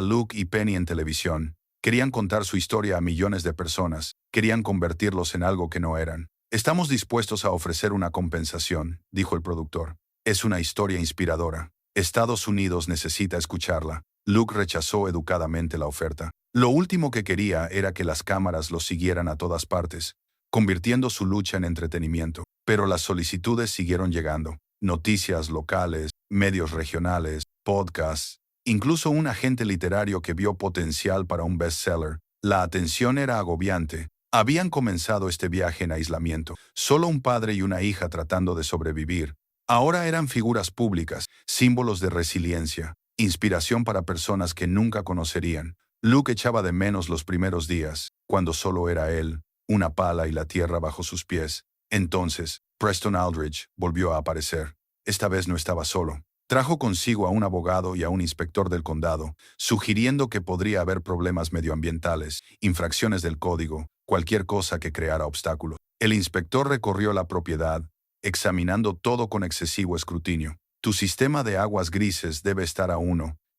Luke y Penny en televisión. Querían contar su historia a millones de personas. Querían convertirlos en algo que no eran. Estamos dispuestos a ofrecer una compensación, dijo el productor. Es una historia inspiradora. Estados Unidos necesita escucharla. Luke rechazó educadamente la oferta. Lo último que quería era que las cámaras lo siguieran a todas partes, convirtiendo su lucha en entretenimiento. Pero las solicitudes siguieron llegando. Noticias locales, medios regionales, podcasts, incluso un agente literario que vio potencial para un bestseller. La atención era agobiante. Habían comenzado este viaje en aislamiento, solo un padre y una hija tratando de sobrevivir. Ahora eran figuras públicas, símbolos de resiliencia, inspiración para personas que nunca conocerían. Luke echaba de menos los primeros días, cuando solo era él, una pala y la tierra bajo sus pies. Entonces, Preston Aldridge volvió a aparecer. Esta vez no estaba solo. Trajo consigo a un abogado y a un inspector del condado, sugiriendo que podría haber problemas medioambientales, infracciones del código, cualquier cosa que creara obstáculos. El inspector recorrió la propiedad, examinando todo con excesivo escrutinio. Tu sistema de aguas grises debe estar a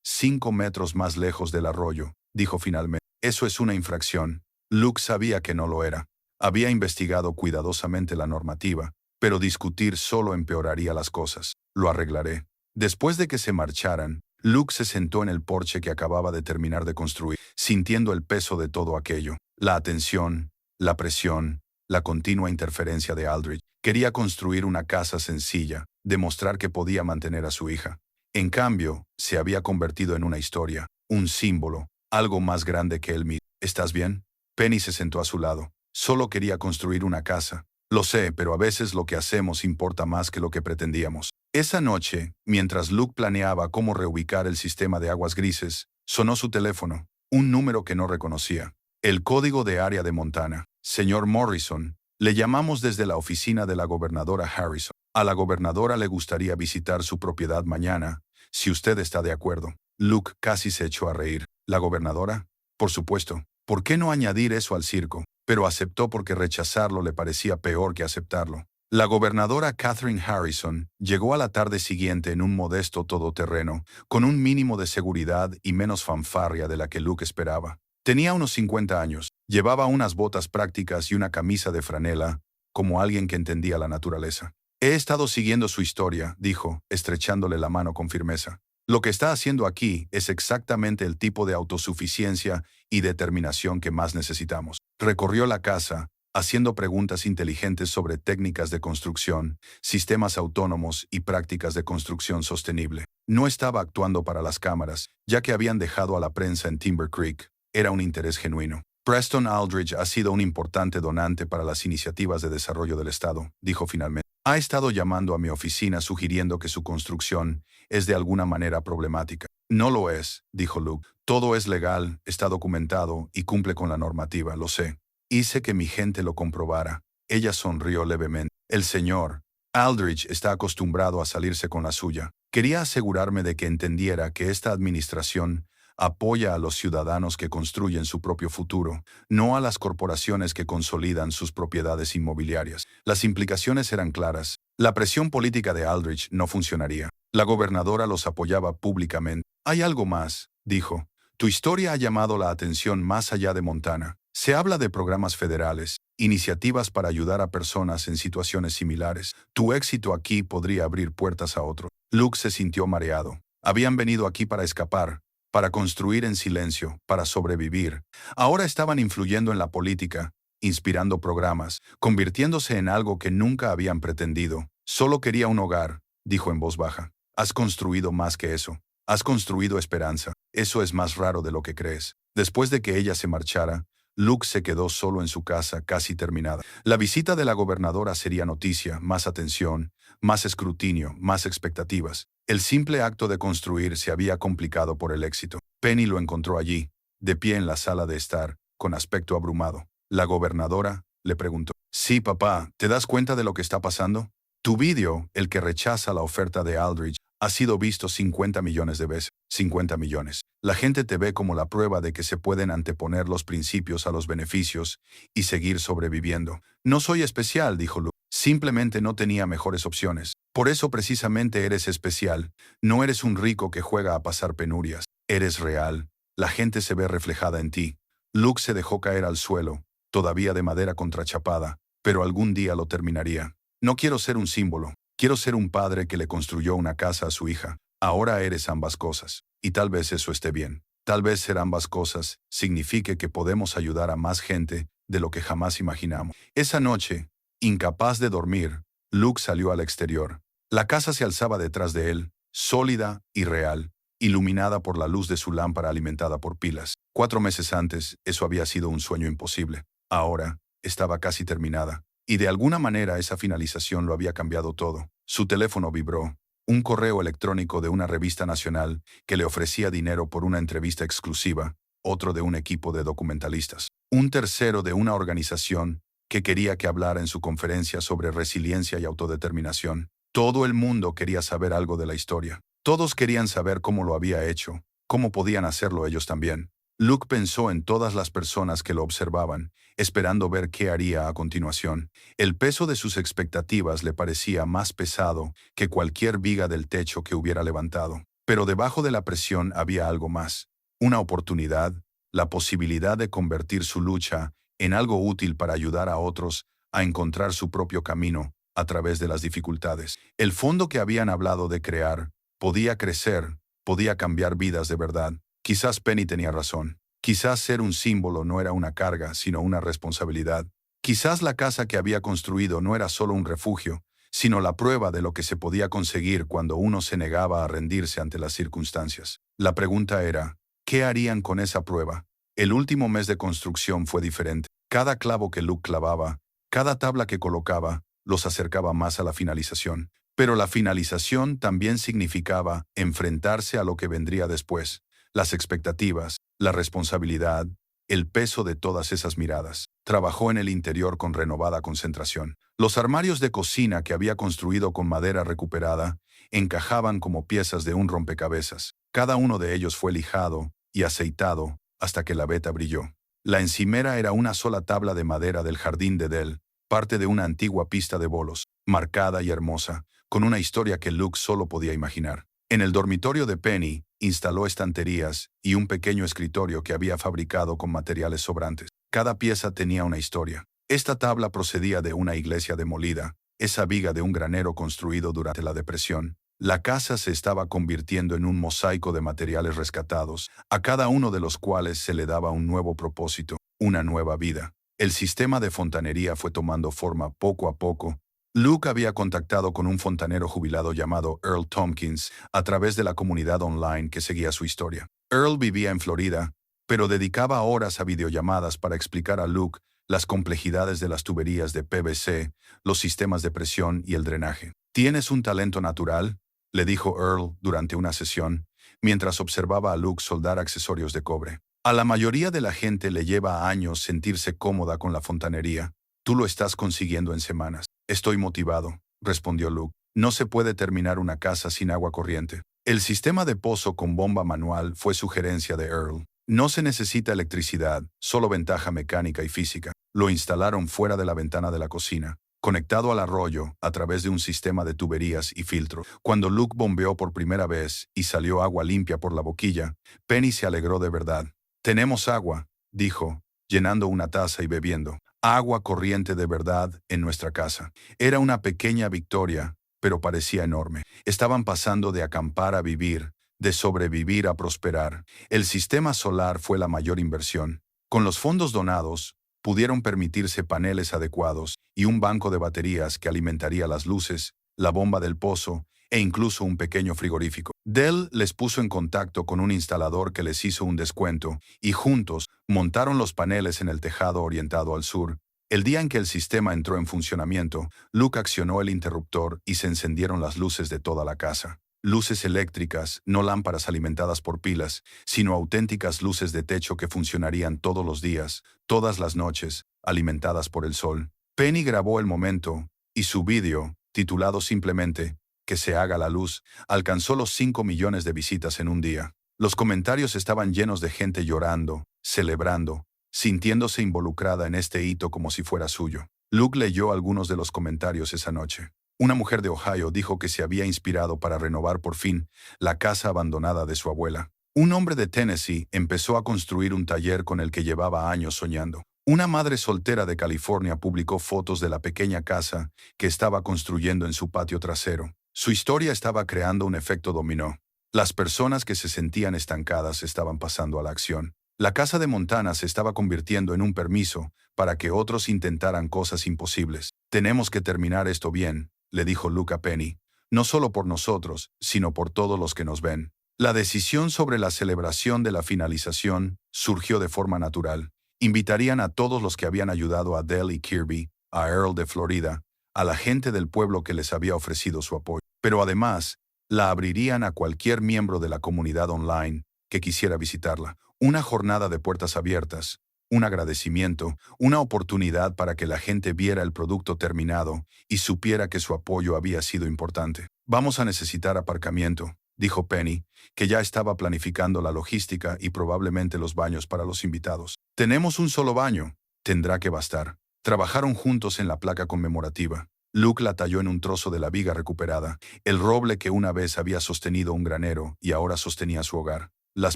5 metros más lejos del arroyo, dijo finalmente. Eso es una infracción. Luke sabía que no lo era. Había investigado cuidadosamente la normativa, pero discutir solo empeoraría las cosas. Lo arreglaré. Después de que se marcharan, Luke se sentó en el porche que acababa de terminar de construir, sintiendo el peso de todo aquello. La atención, la presión, la continua interferencia de Aldridge. Quería construir una casa sencilla, demostrar que podía mantener a su hija. En cambio, se había convertido en una historia, un símbolo, algo más grande que él mismo. ¿Estás bien? Penny se sentó a su lado. Solo quería construir una casa. Lo sé, pero a veces lo que hacemos importa más que lo que pretendíamos. Esa noche, mientras Luke planeaba cómo reubicar el sistema de aguas grises, sonó su teléfono, un número que no reconocía. El código de área de Montana. Señor Morrison, le llamamos desde la oficina de la gobernadora Harrison. A la gobernadora le gustaría visitar su propiedad mañana, si usted está de acuerdo. Luke casi se echó a reír. ¿La gobernadora? Por supuesto. ¿Por qué no añadir eso al circo? Pero aceptó porque rechazarlo le parecía peor que aceptarlo. La gobernadora Catherine Harrison llegó a la tarde siguiente en un modesto todoterreno, con un mínimo de seguridad y menos fanfarria de la que Luke esperaba. Tenía unos 50 años, llevaba unas botas prácticas y una camisa de franela, como alguien que entendía la naturaleza. He estado siguiendo su historia, dijo, estrechándole la mano con firmeza. Lo que está haciendo aquí es exactamente el tipo de autosuficiencia y determinación que más necesitamos. Recorrió la casa, haciendo preguntas inteligentes sobre técnicas de construcción, sistemas autónomos y prácticas de construcción sostenible. No estaba actuando para las cámaras, ya que habían dejado a la prensa en Timber Creek. Era un interés genuino. Preston Aldridge ha sido un importante donante para las iniciativas de desarrollo del Estado, dijo finalmente. Ha estado llamando a mi oficina sugiriendo que su construcción es de alguna manera problemática. No lo es, dijo Luke. Todo es legal, está documentado y cumple con la normativa, lo sé. Hice que mi gente lo comprobara. Ella sonrió levemente. El señor Aldridge está acostumbrado a salirse con la suya. Quería asegurarme de que entendiera que esta administración apoya a los ciudadanos que construyen su propio futuro, no a las corporaciones que consolidan sus propiedades inmobiliarias. Las implicaciones eran claras. La presión política de Aldridge no funcionaría. La gobernadora los apoyaba públicamente. Hay algo más, dijo. Tu historia ha llamado la atención más allá de Montana. Se habla de programas federales, iniciativas para ayudar a personas en situaciones similares. Tu éxito aquí podría abrir puertas a otros. Luke se sintió mareado. Habían venido aquí para escapar, para construir en silencio, para sobrevivir. Ahora estaban influyendo en la política, inspirando programas, convirtiéndose en algo que nunca habían pretendido. Solo quería un hogar, dijo en voz baja. Has construido más que eso. Has construido esperanza. Eso es más raro de lo que crees. Después de que ella se marchara, Luke se quedó solo en su casa, casi terminada. La visita de la gobernadora sería noticia, más atención, más escrutinio, más expectativas. El simple acto de construir se había complicado por el éxito. Penny lo encontró allí, de pie en la sala de estar, con aspecto abrumado. ¿La gobernadora?, le preguntó. Sí, papá, ¿te das cuenta de lo que está pasando? Tu vídeo, el que rechaza la oferta de Aldridge, ha sido visto 50 millones de veces. 50 millones. La gente te ve como la prueba de que se pueden anteponer los principios a los beneficios y seguir sobreviviendo. No soy especial, dijo Luke. Simplemente no tenía mejores opciones. Por eso precisamente eres especial. No eres un rico que juega a pasar penurias. Eres real. La gente se ve reflejada en ti. Luke se dejó caer al suelo, todavía de madera contrachapada, pero algún día lo terminaría. No quiero ser un símbolo. Quiero ser un padre que le construyó una casa a su hija. Ahora eres ambas cosas. Y tal vez eso esté bien. Tal vez ser ambas cosas signifique que podemos ayudar a más gente de lo que jamás imaginamos. Esa noche, incapaz de dormir, Luke salió al exterior. La casa se alzaba detrás de él, sólida y real, iluminada por la luz de su lámpara alimentada por pilas. 4 meses antes, eso había sido un sueño imposible. Ahora, estaba casi terminada. Y de alguna manera esa finalización lo había cambiado todo. Su teléfono vibró. Un correo electrónico de una revista nacional que le ofrecía dinero por una entrevista exclusiva, otro de un equipo de documentalistas, un tercero de una organización que quería que hablara en su conferencia sobre resiliencia y autodeterminación. Todo el mundo quería saber algo de la historia. Todos querían saber cómo lo había hecho, cómo podían hacerlo ellos también. Luke pensó en todas las personas que lo observaban, esperando ver qué haría a continuación. El peso de sus expectativas le parecía más pesado que cualquier viga del techo que hubiera levantado. Pero debajo de la presión había algo más. Una oportunidad, la posibilidad de convertir su lucha en algo útil para ayudar a otros a encontrar su propio camino a través de las dificultades. El fondo que habían hablado de crear podía crecer, podía cambiar vidas de verdad. Quizás Penny tenía razón. Quizás ser un símbolo no era una carga, sino una responsabilidad. Quizás la casa que había construido no era solo un refugio, sino la prueba de lo que se podía conseguir cuando uno se negaba a rendirse ante las circunstancias. La pregunta era, ¿qué harían con esa prueba? El último mes de construcción fue diferente. Cada clavo que Luke clavaba, cada tabla que colocaba, los acercaba más a la finalización. Pero la finalización también significaba enfrentarse a lo que vendría después. Las expectativas, la responsabilidad, el peso de todas esas miradas. Trabajó en el interior con renovada concentración. Los armarios de cocina que había construido con madera recuperada encajaban como piezas de un rompecabezas. Cada uno de ellos fue lijado y aceitado hasta que la veta brilló. La encimera era una sola tabla de madera del jardín de Dell, parte de una antigua pista de bolos, marcada y hermosa, con una historia que Luke solo podía imaginar. En el dormitorio de Penny, instaló estanterías y un pequeño escritorio que había fabricado con materiales sobrantes. Cada pieza tenía una historia. Esta tabla procedía de una iglesia demolida, esa viga de un granero construido durante la depresión. La casa se estaba convirtiendo en un mosaico de materiales rescatados, a cada uno de los cuales se le daba un nuevo propósito, una nueva vida. El sistema de fontanería fue tomando forma poco a poco. Luke había contactado con un fontanero jubilado llamado Earl Tompkins a través de la comunidad online que seguía su historia. Earl vivía en Florida, pero dedicaba horas a videollamadas para explicar a Luke las complejidades de las tuberías de PVC, los sistemas de presión y el drenaje. «¿Tienes un talento natural?», le dijo Earl durante una sesión, mientras observaba a Luke soldar accesorios de cobre. «A la mayoría de la gente le lleva años sentirse cómoda con la fontanería. Tú lo estás consiguiendo en semanas». «Estoy motivado», respondió Luke. «No se puede terminar una casa sin agua corriente». El sistema de pozo con bomba manual fue sugerencia de Earl. No se necesita electricidad, solo ventaja mecánica y física. Lo instalaron fuera de la ventana de la cocina, conectado al arroyo a través de un sistema de tuberías y filtro. Cuando Luke bombeó por primera vez y salió agua limpia por la boquilla, Penny se alegró de verdad. «Tenemos agua», dijo, llenando una taza y bebiendo. «Agua corriente de verdad en nuestra casa». Era una pequeña victoria, pero parecía enorme. Estaban pasando de acampar a vivir, de sobrevivir a prosperar. El sistema solar fue la mayor inversión. Con los fondos donados, pudieron permitirse paneles adecuados y un banco de baterías que alimentaría las luces, la bomba del pozo e incluso un pequeño frigorífico. Dell les puso en contacto con un instalador que les hizo un descuento y juntos montaron los paneles en el tejado orientado al sur. El día en que el sistema entró en funcionamiento, Luke accionó el interruptor y se encendieron las luces de toda la casa. Luces eléctricas, no lámparas alimentadas por pilas, sino auténticas luces de techo que funcionarían todos los días, todas las noches, alimentadas por el sol. Penny grabó el momento, y su vídeo, titulado simplemente «Que se haga la luz», alcanzó los 5 millones de visitas en un día. Los comentarios estaban llenos de gente llorando, celebrando, sintiéndose involucrada en este hito como si fuera suyo. Luke leyó algunos de los comentarios esa noche. Una mujer de Ohio dijo que se había inspirado para renovar por fin la casa abandonada de su abuela. Un hombre de Tennessee empezó a construir un taller con el que llevaba años soñando. Una madre soltera de California publicó fotos de la pequeña casa que estaba construyendo en su patio trasero. Su historia estaba creando un efecto dominó. Las personas que se sentían estancadas estaban pasando a la acción. La casa de Montana se estaba convirtiendo en un permiso para que otros intentaran cosas imposibles. Tenemos que terminar esto bien, le dijo Luke a Penny, no solo por nosotros, sino por todos los que nos ven. La decisión sobre la celebración de la finalización surgió de forma natural. Invitarían a todos los que habían ayudado a Dell y Kirby, a Earl de Florida, a la gente del pueblo que les había ofrecido su apoyo. Pero además, la abrirían a cualquier miembro de la comunidad online que quisiera visitarla. Una jornada de puertas abiertas, un agradecimiento, una oportunidad para que la gente viera el producto terminado y supiera que su apoyo había sido importante. Vamos a necesitar aparcamiento, dijo Penny, que ya estaba planificando la logística y probablemente los baños para los invitados. Tenemos un solo baño, tendrá que bastar. Trabajaron juntos en la placa conmemorativa. Luke la talló en un trozo de la viga recuperada, el roble que una vez había sostenido un granero y ahora sostenía su hogar. Las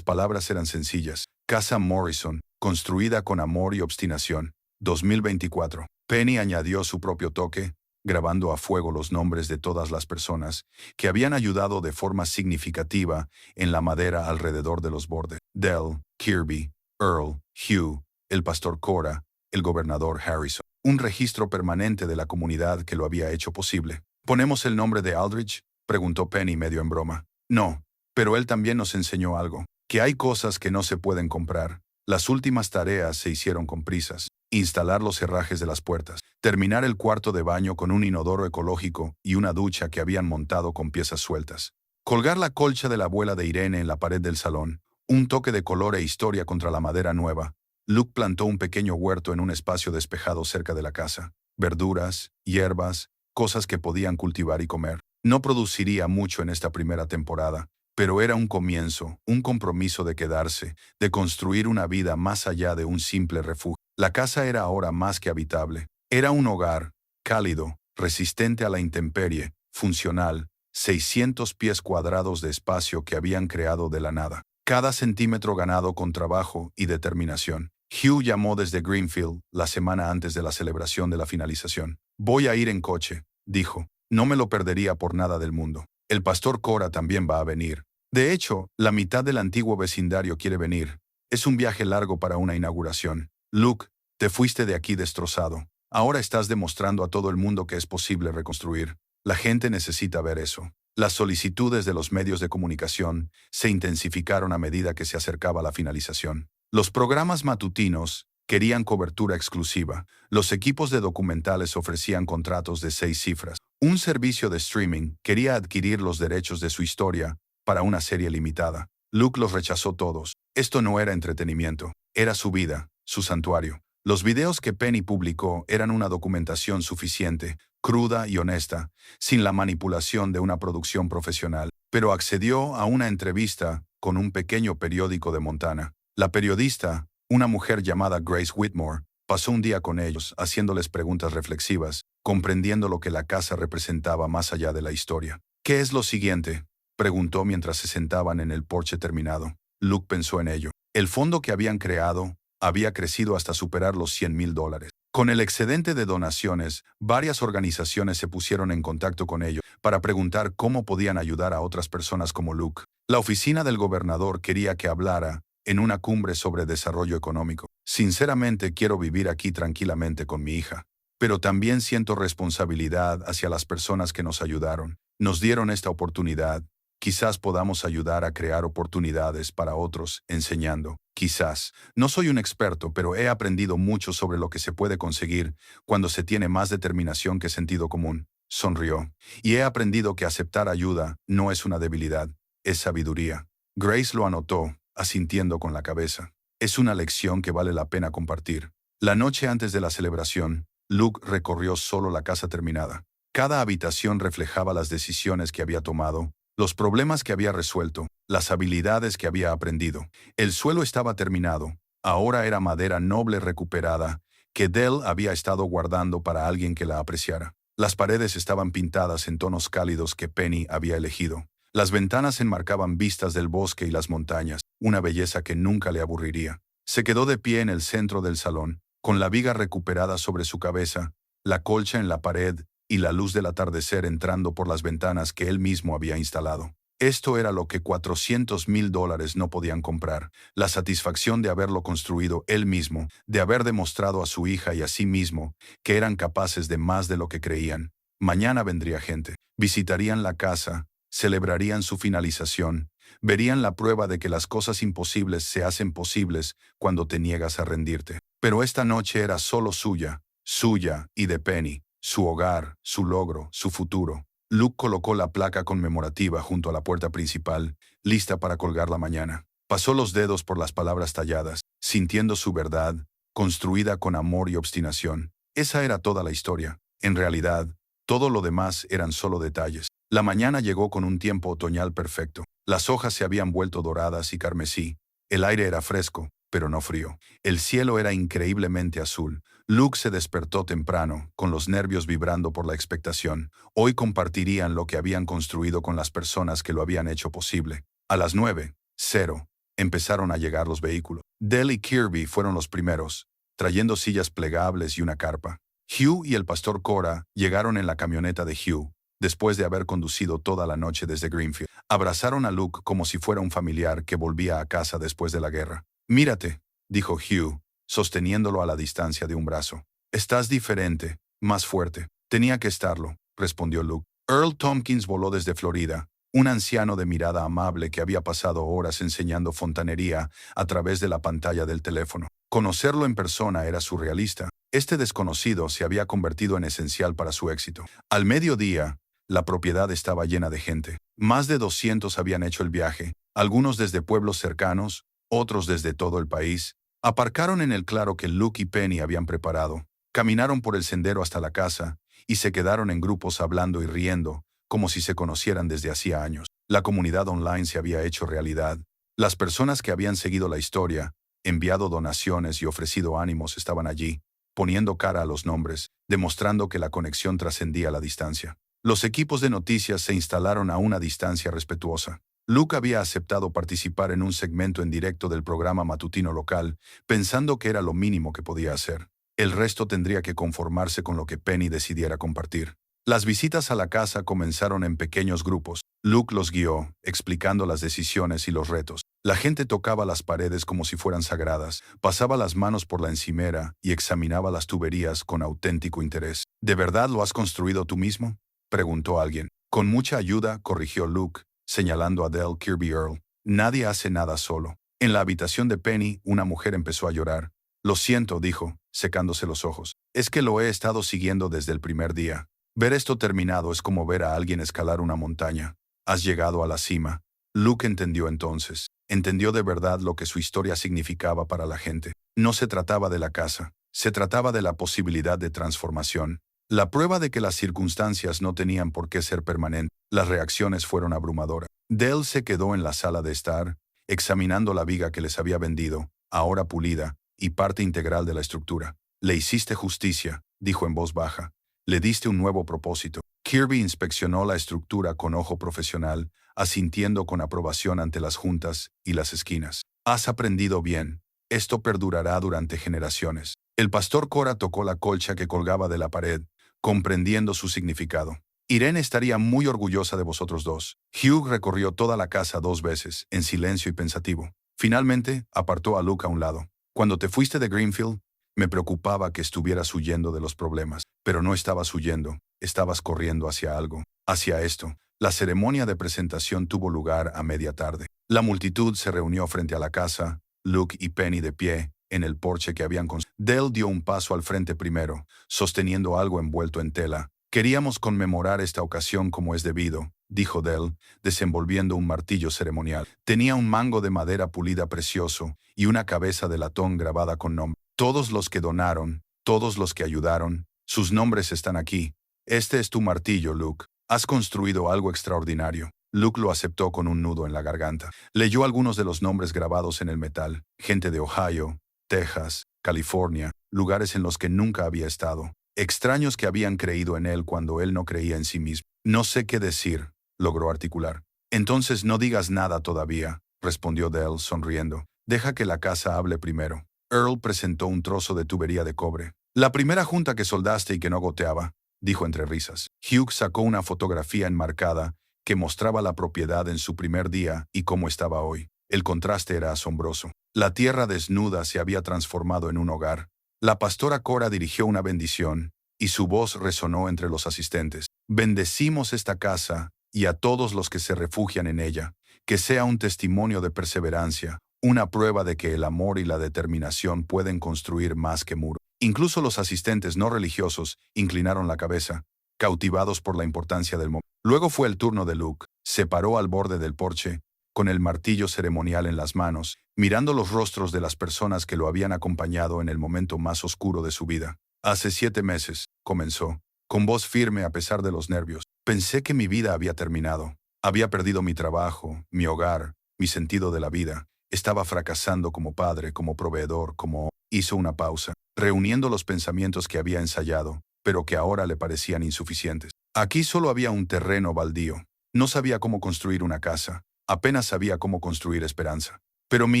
palabras eran sencillas. Casa Morrison, construida con amor y obstinación. 2024. Penny añadió su propio toque, grabando a fuego los nombres de todas las personas que habían ayudado de forma significativa en la madera alrededor de los bordes. Dell, Kirby, Earl, Hugh, el pastor Cora, el gobernador Harrison. Un registro permanente de la comunidad que lo había hecho posible. ¿Ponemos el nombre de Aldridge?, preguntó Penny medio en broma. No, pero él también nos enseñó algo, que hay cosas que no se pueden comprar. Las últimas tareas se hicieron con prisas. Instalar los herrajes de las puertas, terminar el cuarto de baño con un inodoro ecológico y una ducha que habían montado con piezas sueltas. Colgar la colcha de la abuela de Irene en la pared del salón, un toque de color e historia contra la madera nueva. Luke plantó un pequeño huerto en un espacio despejado cerca de la casa. Verduras, hierbas, cosas que podían cultivar y comer. No produciría mucho en esta primera temporada, pero era un comienzo, un compromiso de quedarse, de construir una vida más allá de un simple refugio. La casa era ahora más que habitable. Era un hogar, cálido, resistente a la intemperie, funcional, 600 pies cuadrados de espacio que habían creado de la nada. Cada centímetro ganado con trabajo y determinación. Hugh llamó desde Greenfield la semana antes de la celebración de la finalización. Voy a ir en coche, dijo. No me lo perdería por nada del mundo. El pastor Cora también va a venir. De hecho, la mitad del antiguo vecindario quiere venir. Es un viaje largo para una inauguración. Luke, te fuiste de aquí destrozado. Ahora estás demostrando a todo el mundo que es posible reconstruir. La gente necesita ver eso. Las solicitudes de los medios de comunicación se intensificaron a medida que se acercaba la finalización. Los programas matutinos querían cobertura exclusiva. Los equipos de documentales ofrecían contratos de 6 cifras. Un servicio de streaming quería adquirir los derechos de su historia para una serie limitada. Luke los rechazó todos. Esto no era entretenimiento, era su vida, su santuario. Los videos que Penny publicó eran una documentación suficiente, cruda y honesta, sin la manipulación de una producción profesional. Pero accedió a una entrevista con un pequeño periódico de Montana. La periodista, una mujer llamada Grace Whitmore, pasó un día con ellos, haciéndoles preguntas reflexivas, comprendiendo lo que la casa representaba más allá de la historia. ¿Qué es lo siguiente?, preguntó mientras se sentaban en el porche terminado. Luke pensó en ello. El fondo que habían creado había crecido hasta superar los $100,000. Con el excedente de donaciones, varias organizaciones se pusieron en contacto con ellos para preguntar cómo podían ayudar a otras personas como Luke. La oficina del gobernador quería que hablara en una cumbre sobre desarrollo económico. Sinceramente quiero vivir aquí tranquilamente con mi hija, pero también siento responsabilidad hacia las personas que nos ayudaron. Nos dieron esta oportunidad. Quizás podamos ayudar a crear oportunidades para otros, enseñando. Quizás. No soy un experto, pero he aprendido mucho sobre lo que se puede conseguir cuando se tiene más determinación que sentido común. Sonrió. Y he aprendido que aceptar ayuda no es una debilidad, es sabiduría. Grace lo anotó, asintiendo con la cabeza. Es una lección que vale la pena compartir. La noche antes de la celebración, Luke recorrió solo la casa terminada. Cada habitación reflejaba las decisiones que había tomado, los problemas que había resuelto, las habilidades que había aprendido. El suelo estaba terminado. Ahora era madera noble recuperada, que Dell había estado guardando para alguien que la apreciara. Las paredes estaban pintadas en tonos cálidos que Penny había elegido. Las ventanas enmarcaban vistas del bosque y las montañas, una belleza que nunca le aburriría. Se quedó de pie en el centro del salón, con la viga recuperada sobre su cabeza, la colcha en la pared y la luz del atardecer entrando por las ventanas que él mismo había instalado. Esto era lo que $400,000 no podían comprar. La satisfacción de haberlo construido él mismo, de haber demostrado a su hija y a sí mismo que eran capaces de más de lo que creían. Mañana vendría gente. Visitarían la casa, celebrarían su finalización, verían la prueba de que las cosas imposibles se hacen posibles cuando te niegas a rendirte. Pero esta noche era solo suya, suya y de Penny, su hogar, su logro, su futuro. Luke colocó la placa conmemorativa junto a la puerta principal, lista para colgarla mañana. Pasó los dedos por las palabras talladas, sintiendo su verdad, construida con amor y obstinación. Esa era toda la historia. En realidad, todo lo demás eran solo detalles. La mañana llegó con un tiempo otoñal perfecto. Las hojas se habían vuelto doradas y carmesí. El aire era fresco, pero no frío. El cielo era increíblemente azul. Luke se despertó temprano, con los nervios vibrando por la expectación. Hoy compartirían lo que habían construido con las personas que lo habían hecho posible. A las 9:00, empezaron a llegar los vehículos. Dell y Kirby fueron los primeros, trayendo sillas plegables y una carpa. Hugh y el pastor Cora llegaron en la camioneta de Hugh, después de haber conducido toda la noche desde Greenfield. Abrazaron a Luke como si fuera un familiar que volvía a casa después de la guerra. «Mírate», dijo Hugh, sosteniéndolo a la distancia de un brazo. «Estás diferente, más fuerte». «Tenía que estarlo», respondió Luke. Earl Tompkins voló desde Florida, un anciano de mirada amable que había pasado horas enseñando fontanería a través de la pantalla del teléfono. Conocerlo en persona era surrealista. Este desconocido se había convertido en esencial para su éxito. Al mediodía, la propiedad estaba llena de gente. Más de 200 habían hecho el viaje, algunos desde pueblos cercanos, otros desde todo el país. Aparcaron en el claro que Luke y Penny habían preparado, caminaron por el sendero hasta la casa y se quedaron en grupos hablando y riendo, como si se conocieran desde hacía años. La comunidad online se había hecho realidad. Las personas que habían seguido la historia, enviado donaciones y ofrecido ánimos estaban allí, poniendo cara a los nombres, demostrando que la conexión trascendía la distancia. Los equipos de noticias se instalaron a una distancia respetuosa. Luke había aceptado participar en un segmento en directo del programa matutino local, pensando que era lo mínimo que podía hacer. El resto tendría que conformarse con lo que Penny decidiera compartir. Las visitas a la casa comenzaron en pequeños grupos. Luke los guió, explicando las decisiones y los retos. La gente tocaba las paredes como si fueran sagradas, pasaba las manos por la encimera y examinaba las tuberías con auténtico interés. ¿De verdad lo has construido tú mismo?, preguntó alguien. Con mucha ayuda, corrigió Luke, señalando a Dell Kirby Earl. Nadie hace nada solo. En la habitación de Penny, una mujer empezó a llorar. «Lo siento», dijo, secándose los ojos. «Es que lo he estado siguiendo desde el primer día. Ver esto terminado es como ver a alguien escalar una montaña. Has llegado a la cima». Luke entendió entonces. Entendió de verdad lo que su historia significaba para la gente. No se trataba de la casa. Se trataba de la posibilidad de transformación. La prueba de que las circunstancias no tenían por qué ser permanentes. Las reacciones fueron abrumadoras. Dell se quedó en la sala de estar, examinando la viga que les había vendido, ahora pulida, y parte integral de la estructura. «Le hiciste justicia», dijo en voz baja. «Le diste un nuevo propósito». Kirby inspeccionó la estructura con ojo profesional, asintiendo con aprobación ante las juntas y las esquinas. «Has aprendido bien. Esto perdurará durante generaciones». El pastor Cora tocó la colcha que colgaba de la pared, comprendiendo su significado. «Irene estaría muy orgullosa de vosotros dos». Hugh recorrió toda la casa 2 veces, en silencio y pensativo. Finalmente, apartó a Luke a un lado. «Cuando te fuiste de Greenfield, me preocupaba que estuvieras huyendo de los problemas, pero no estabas huyendo, estabas corriendo hacia algo, hacia esto». La ceremonia de presentación tuvo lugar a media tarde. La multitud se reunió frente a la casa, Luke y Penny de pie, en el porche que habían construido. Dell dio un paso al frente primero, sosteniendo algo envuelto en tela. «Queríamos conmemorar esta ocasión como es debido», dijo Dell, desenvolviendo un martillo ceremonial. Tenía un mango de madera pulida precioso y una cabeza de latón grabada con nombre. «Todos los que donaron, todos los que ayudaron, sus nombres están aquí. Este es tu martillo, Luke. Has construido algo extraordinario». Luke lo aceptó con un nudo en la garganta. Leyó algunos de los nombres grabados en el metal. Gente de Ohio, Texas, California, lugares en los que nunca había estado. Extraños que habían creído en él cuando él no creía en sí mismo. «No sé qué decir», logró articular. «Entonces no digas nada todavía», respondió Dell sonriendo. «Deja que la casa hable primero». Earl presentó un trozo de tubería de cobre. «La primera junta que soldaste y que no goteaba», dijo entre risas. Hugh sacó una fotografía enmarcada que mostraba la propiedad en su primer día y cómo estaba hoy. El contraste era asombroso. La tierra desnuda se había transformado en un hogar. La pastora Cora dirigió una bendición, y su voz resonó entre los asistentes. Bendecimos esta casa y a todos los que se refugian en ella, que sea un testimonio de perseverancia, una prueba de que el amor y la determinación pueden construir más que muros. Incluso los asistentes no religiosos inclinaron la cabeza, cautivados por la importancia del momento. Luego fue el turno de Luke. Se paró al borde del porche, con el martillo ceremonial en las manos, mirando los rostros de las personas que lo habían acompañado en el momento más oscuro de su vida. Hace 7 meses, comenzó, con voz firme a pesar de los nervios. Pensé que mi vida había terminado. Había perdido mi trabajo, mi hogar, mi sentido de la vida. Estaba fracasando como padre, como proveedor, como... Hizo una pausa, reuniendo los pensamientos que había ensayado, pero que ahora le parecían insuficientes. Aquí solo había un terreno baldío. No sabía cómo construir una casa. Apenas sabía cómo construir esperanza. Pero mi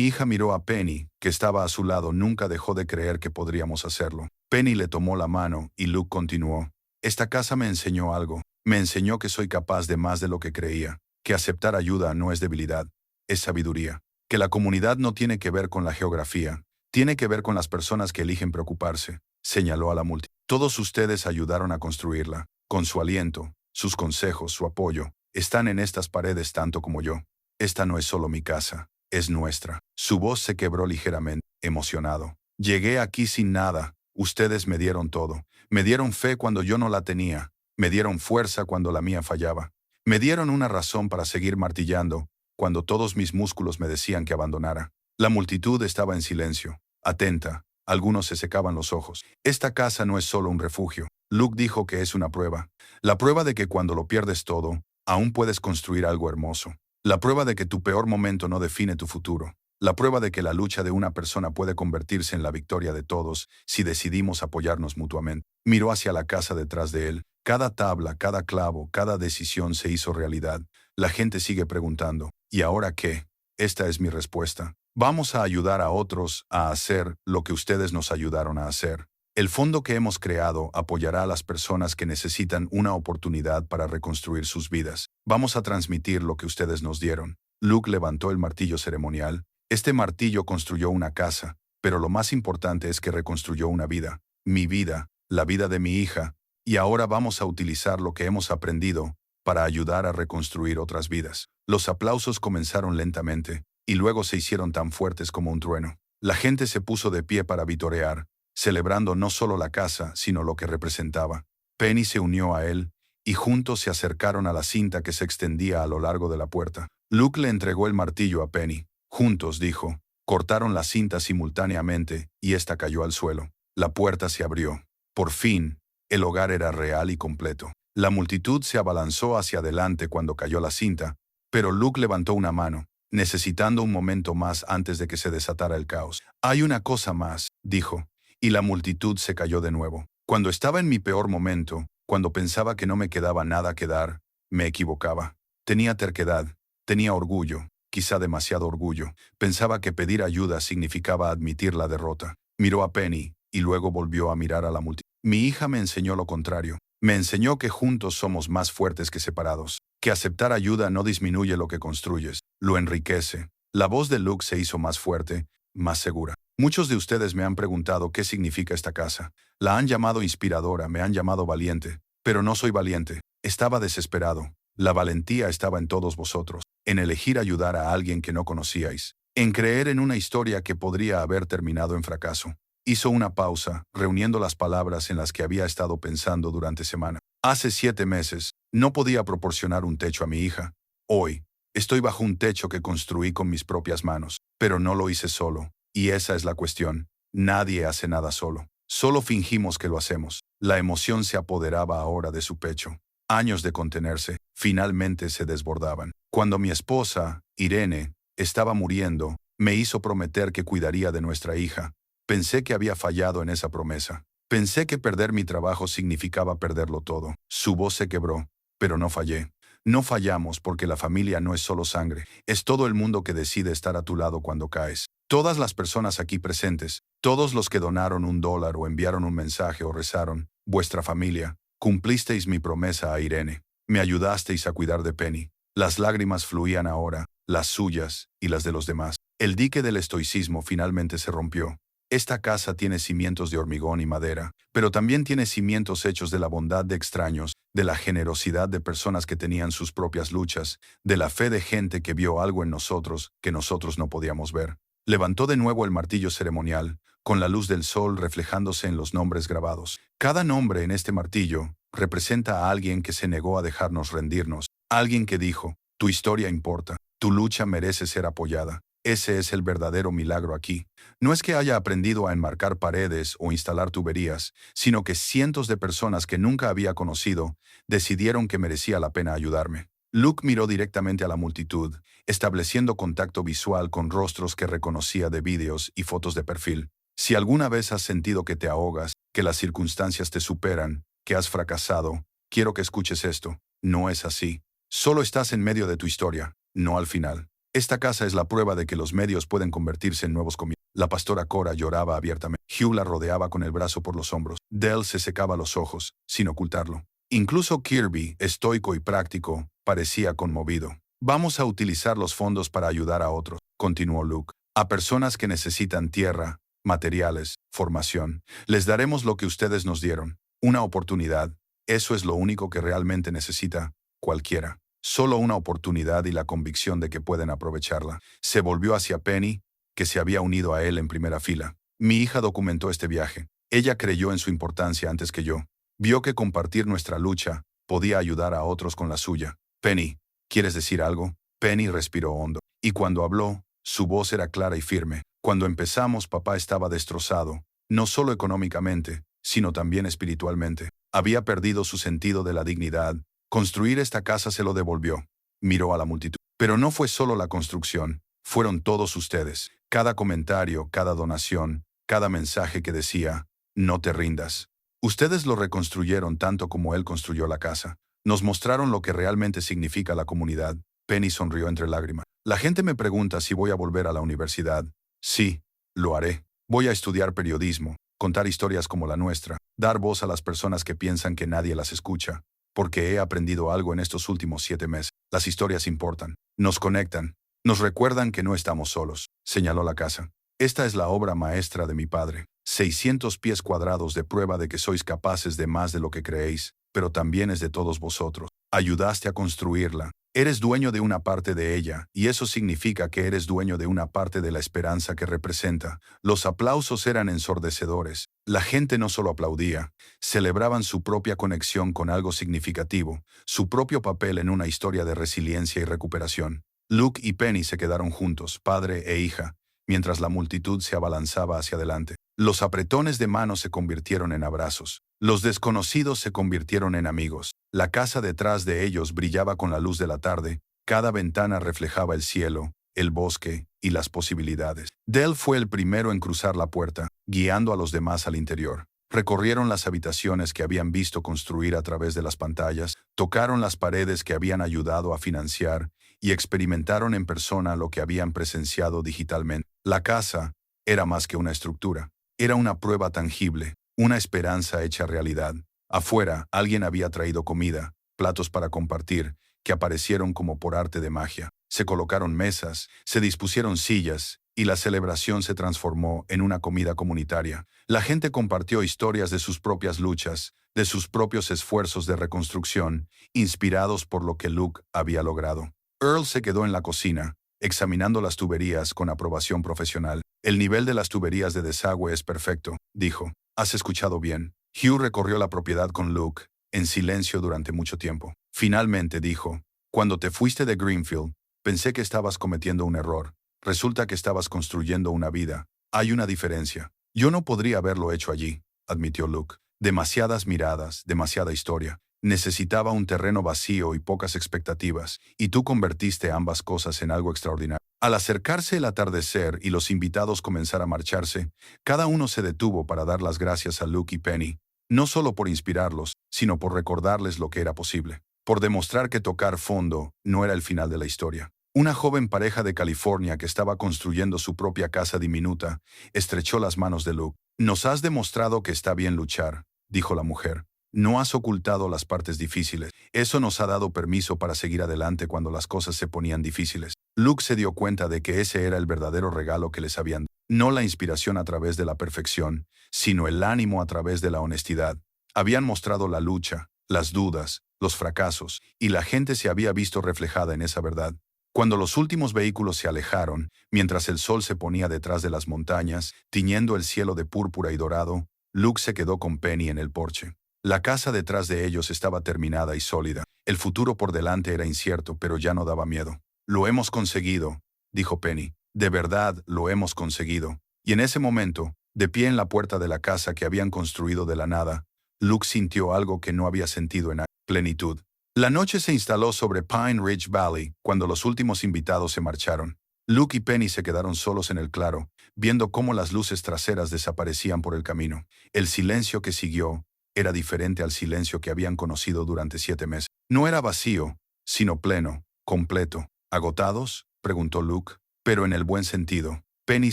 hija miró a Penny, que estaba a su lado. Nunca dejó de creer que podríamos hacerlo. Penny le tomó la mano y Luke continuó. Esta casa me enseñó algo. Me enseñó que soy capaz de más de lo que creía. Que aceptar ayuda no es debilidad, es sabiduría. Que la comunidad no tiene que ver con la geografía. Tiene que ver con las personas que eligen preocuparse, señaló a la multitud. Todos ustedes ayudaron a construirla. Con su aliento, sus consejos, su apoyo. Están en estas paredes tanto como yo. Esta no es solo mi casa, es nuestra. Su voz se quebró ligeramente, emocionado. Llegué aquí sin nada. Ustedes me dieron todo. Me dieron fe cuando yo no la tenía. Me dieron fuerza cuando la mía fallaba. Me dieron una razón para seguir martillando, cuando todos mis músculos me decían que abandonara. La multitud estaba en silencio, atenta. Algunos se secaban los ojos. Esta casa no es solo un refugio. Luke dijo que es una prueba. La prueba de que cuando lo pierdes todo, aún puedes construir algo hermoso. La prueba de que tu peor momento no define tu futuro. La prueba de que la lucha de una persona puede convertirse en la victoria de todos si decidimos apoyarnos mutuamente. Miró hacia la casa detrás de él. Cada tabla, cada clavo, cada decisión se hizo realidad. La gente sigue preguntando, ¿y ahora qué? Esta es mi respuesta. Vamos a ayudar a otros a hacer lo que ustedes nos ayudaron a hacer. El fondo que hemos creado apoyará a las personas que necesitan una oportunidad para reconstruir sus vidas. Vamos a transmitir lo que ustedes nos dieron. Luke levantó el martillo ceremonial. Este martillo construyó una casa, pero lo más importante es que reconstruyó una vida. Mi vida, la vida de mi hija, y ahora vamos a utilizar lo que hemos aprendido para ayudar a reconstruir otras vidas. Los aplausos comenzaron lentamente, y luego se hicieron tan fuertes como un trueno. La gente se puso de pie para vitorear, celebrando no solo la casa, sino lo que representaba. Penny se unió a él, y juntos se acercaron a la cinta que se extendía a lo largo de la puerta. Luke le entregó el martillo a Penny. Juntos, dijo, cortaron la cinta simultáneamente, y ésta cayó al suelo. La puerta se abrió. Por fin, el hogar era real y completo. La multitud se abalanzó hacia adelante cuando cayó la cinta, pero Luke levantó una mano, necesitando un momento más antes de que se desatara el caos. Hay una cosa más, dijo, y la multitud se cayó de nuevo. Cuando estaba en mi peor momento, cuando pensaba que no me quedaba nada que dar, me equivocaba. Tenía terquedad, tenía orgullo, quizá demasiado orgullo. Pensaba que pedir ayuda significaba admitir la derrota. Miró a Penny, y luego volvió a mirar a la multitud. Mi hija me enseñó lo contrario. Me enseñó que juntos somos más fuertes que separados. Que aceptar ayuda no disminuye lo que construyes, lo enriquece. La voz de Luke se hizo más fuerte, más segura. Muchos de ustedes me han preguntado qué significa esta casa. La han llamado inspiradora, me han llamado valiente. Pero no soy valiente. Estaba desesperado. La valentía estaba en todos vosotros. En elegir ayudar a alguien que no conocíais. En creer en una historia que podría haber terminado en fracaso. Hizo una pausa, reuniendo las palabras en las que había estado pensando durante semanas. Hace 7 meses, no podía proporcionar un techo a mi hija. Hoy, estoy bajo un techo que construí con mis propias manos. Pero no lo hice solo. Y esa es la cuestión. Nadie hace nada solo. Solo fingimos que lo hacemos. La emoción se apoderaba ahora de su pecho. Años de contenerse, finalmente se desbordaban. Cuando mi esposa, Irene, estaba muriendo, me hizo prometer que cuidaría de nuestra hija. Pensé que había fallado en esa promesa. Pensé que perder mi trabajo significaba perderlo todo. Su voz se quebró, pero no fallé. No fallamos porque la familia no es solo sangre, es todo el mundo que decide estar a tu lado cuando caes. Todas las personas aquí presentes, todos los que donaron $1 o enviaron un mensaje o rezaron, vuestra familia, cumplisteis mi promesa a Irene. Me ayudasteis a cuidar de Penny. Las lágrimas fluían ahora, las suyas y las de los demás. El dique del estoicismo finalmente se rompió. Esta casa tiene cimientos de hormigón y madera, pero también tiene cimientos hechos de la bondad de extraños, de la generosidad de personas que tenían sus propias luchas, de la fe de gente que vio algo en nosotros que nosotros no podíamos ver. Levantó de nuevo el martillo ceremonial, con la luz del sol reflejándose en los nombres grabados. Cada nombre en este martillo representa a alguien que se negó a dejarnos rendirnos, alguien que dijo, tu historia importa, tu lucha merece ser apoyada. Ese es el verdadero milagro aquí. No es que haya aprendido a enmarcar paredes o instalar tuberías, sino que cientos de personas que nunca había conocido decidieron que merecía la pena ayudarme. Luke miró directamente a la multitud, estableciendo contacto visual con rostros que reconocía de vídeos y fotos de perfil. Si alguna vez has sentido que te ahogas, que las circunstancias te superan, que has fracasado, quiero que escuches esto. No es así. Solo estás en medio de tu historia, no al final. Esta casa es la prueba de que los medios pueden convertirse en nuevos comienzos. La pastora Cora lloraba abiertamente. Hugh la rodeaba con el brazo por los hombros. Dell se secaba los ojos, sin ocultarlo. Incluso Kirby, estoico y práctico, parecía conmovido. Vamos a utilizar los fondos para ayudar a otros, continuó Luke. A personas que necesitan tierra, materiales, formación. Les daremos lo que ustedes nos dieron. Una oportunidad. Eso es lo único que realmente necesita cualquiera. Solo una oportunidad y la convicción de que pueden aprovecharla. Se volvió hacia Penny, que se había unido a él en primera fila. Mi hija documentó este viaje. Ella creyó en su importancia antes que yo. Vio que compartir nuestra lucha podía ayudar a otros con la suya. Penny, ¿quieres decir algo? Penny respiró hondo. Y cuando habló, su voz era clara y firme. Cuando empezamos, papá estaba destrozado, no solo económicamente, sino también espiritualmente. Había perdido su sentido de la dignidad. Construir esta casa se lo devolvió. Miró a la multitud. Pero no fue solo la construcción, fueron todos ustedes. Cada comentario, cada donación, cada mensaje que decía, no te rindas. Ustedes lo reconstruyeron tanto como él construyó la casa. Nos mostraron lo que realmente significa la comunidad. Penny sonrió entre lágrimas. La gente me pregunta si voy a volver a la universidad. Sí, lo haré. Voy a estudiar periodismo, contar historias como la nuestra, dar voz a las personas que piensan que nadie las escucha. Porque he aprendido algo en estos últimos 7 meses. Las historias importan, nos conectan, nos recuerdan que no estamos solos, señaló la casa. Esta es la obra maestra de mi padre. 600 pies cuadrados de prueba de que sois capaces de más de lo que creéis, pero también es de todos vosotros. Ayudaste a construirla. Eres dueño de una parte de ella, y eso significa que eres dueño de una parte de la esperanza que representa. Los aplausos eran ensordecedores. La gente no solo aplaudía, celebraban su propia conexión con algo significativo, su propio papel en una historia de resiliencia y recuperación. Luke y Penny se quedaron juntos, padre e hija, mientras la multitud se abalanzaba hacia adelante. Los apretones de manos se convirtieron en abrazos. Los desconocidos se convirtieron en amigos. La casa detrás de ellos brillaba con la luz de la tarde. Cada ventana reflejaba el cielo, el bosque y las posibilidades. Dell fue el primero en cruzar la puerta, guiando a los demás al interior. Recorrieron las habitaciones que habían visto construir a través de las pantallas, tocaron las paredes que habían ayudado a financiar y experimentaron en persona lo que habían presenciado digitalmente. La casa era más que una estructura. Era una prueba tangible, una esperanza hecha realidad. Afuera, alguien había traído comida, platos para compartir, que aparecieron como por arte de magia. Se colocaron mesas, se dispusieron sillas, y la celebración se transformó en una comida comunitaria. La gente compartió historias de sus propias luchas, de sus propios esfuerzos de reconstrucción, inspirados por lo que Luke había logrado. Earl se quedó en la cocina, examinando las tuberías con aprobación profesional. El nivel de las tuberías de desagüe es perfecto, dijo. Has escuchado bien. Hugh recorrió la propiedad con Luke, en silencio durante mucho tiempo. Finalmente dijo, cuando te fuiste de Greenfield, pensé que estabas cometiendo un error. Resulta que estabas construyendo una vida. Hay una diferencia. Yo no podría haberlo hecho allí, admitió Luke. Demasiadas miradas, demasiada historia. Necesitaba un terreno vacío y pocas expectativas, y tú convertiste ambas cosas en algo extraordinario. Al acercarse el atardecer y los invitados comenzar a marcharse, cada uno se detuvo para dar las gracias a Luke y Penny, no solo por inspirarlos, sino por recordarles lo que era posible, por demostrar que tocar fondo no era el final de la historia. Una joven pareja de California que estaba construyendo su propia casa diminuta estrechó las manos de Luke. Nos has demostrado que está bien luchar, dijo la mujer. No has ocultado las partes difíciles. Eso nos ha dado permiso para seguir adelante cuando las cosas se ponían difíciles. Luke se dio cuenta de que ese era el verdadero regalo que les habían dado. No la inspiración a través de la perfección, sino el ánimo a través de la honestidad. Habían mostrado la lucha, las dudas, los fracasos, y la gente se había visto reflejada en esa verdad. Cuando los últimos vehículos se alejaron, mientras el sol se ponía detrás de las montañas, tiñendo el cielo de púrpura y dorado, Luke se quedó con Penny en el porche. La casa detrás de ellos estaba terminada y sólida. El futuro por delante era incierto, pero ya no daba miedo. «Lo hemos conseguido», dijo Penny. «De verdad, lo hemos conseguido». Y en ese momento, de pie en la puerta de la casa que habían construido de la nada, Luke sintió algo que no había sentido en años: plenitud. La noche se instaló sobre Pine Ridge Valley cuando los últimos invitados se marcharon. Luke y Penny se quedaron solos en el claro, viendo cómo las luces traseras desaparecían por el camino. El silencio que siguió era diferente al silencio que habían conocido durante 7 meses. No era vacío, sino pleno, completo. ¿Agotados?, preguntó Luke, pero en el buen sentido. Penny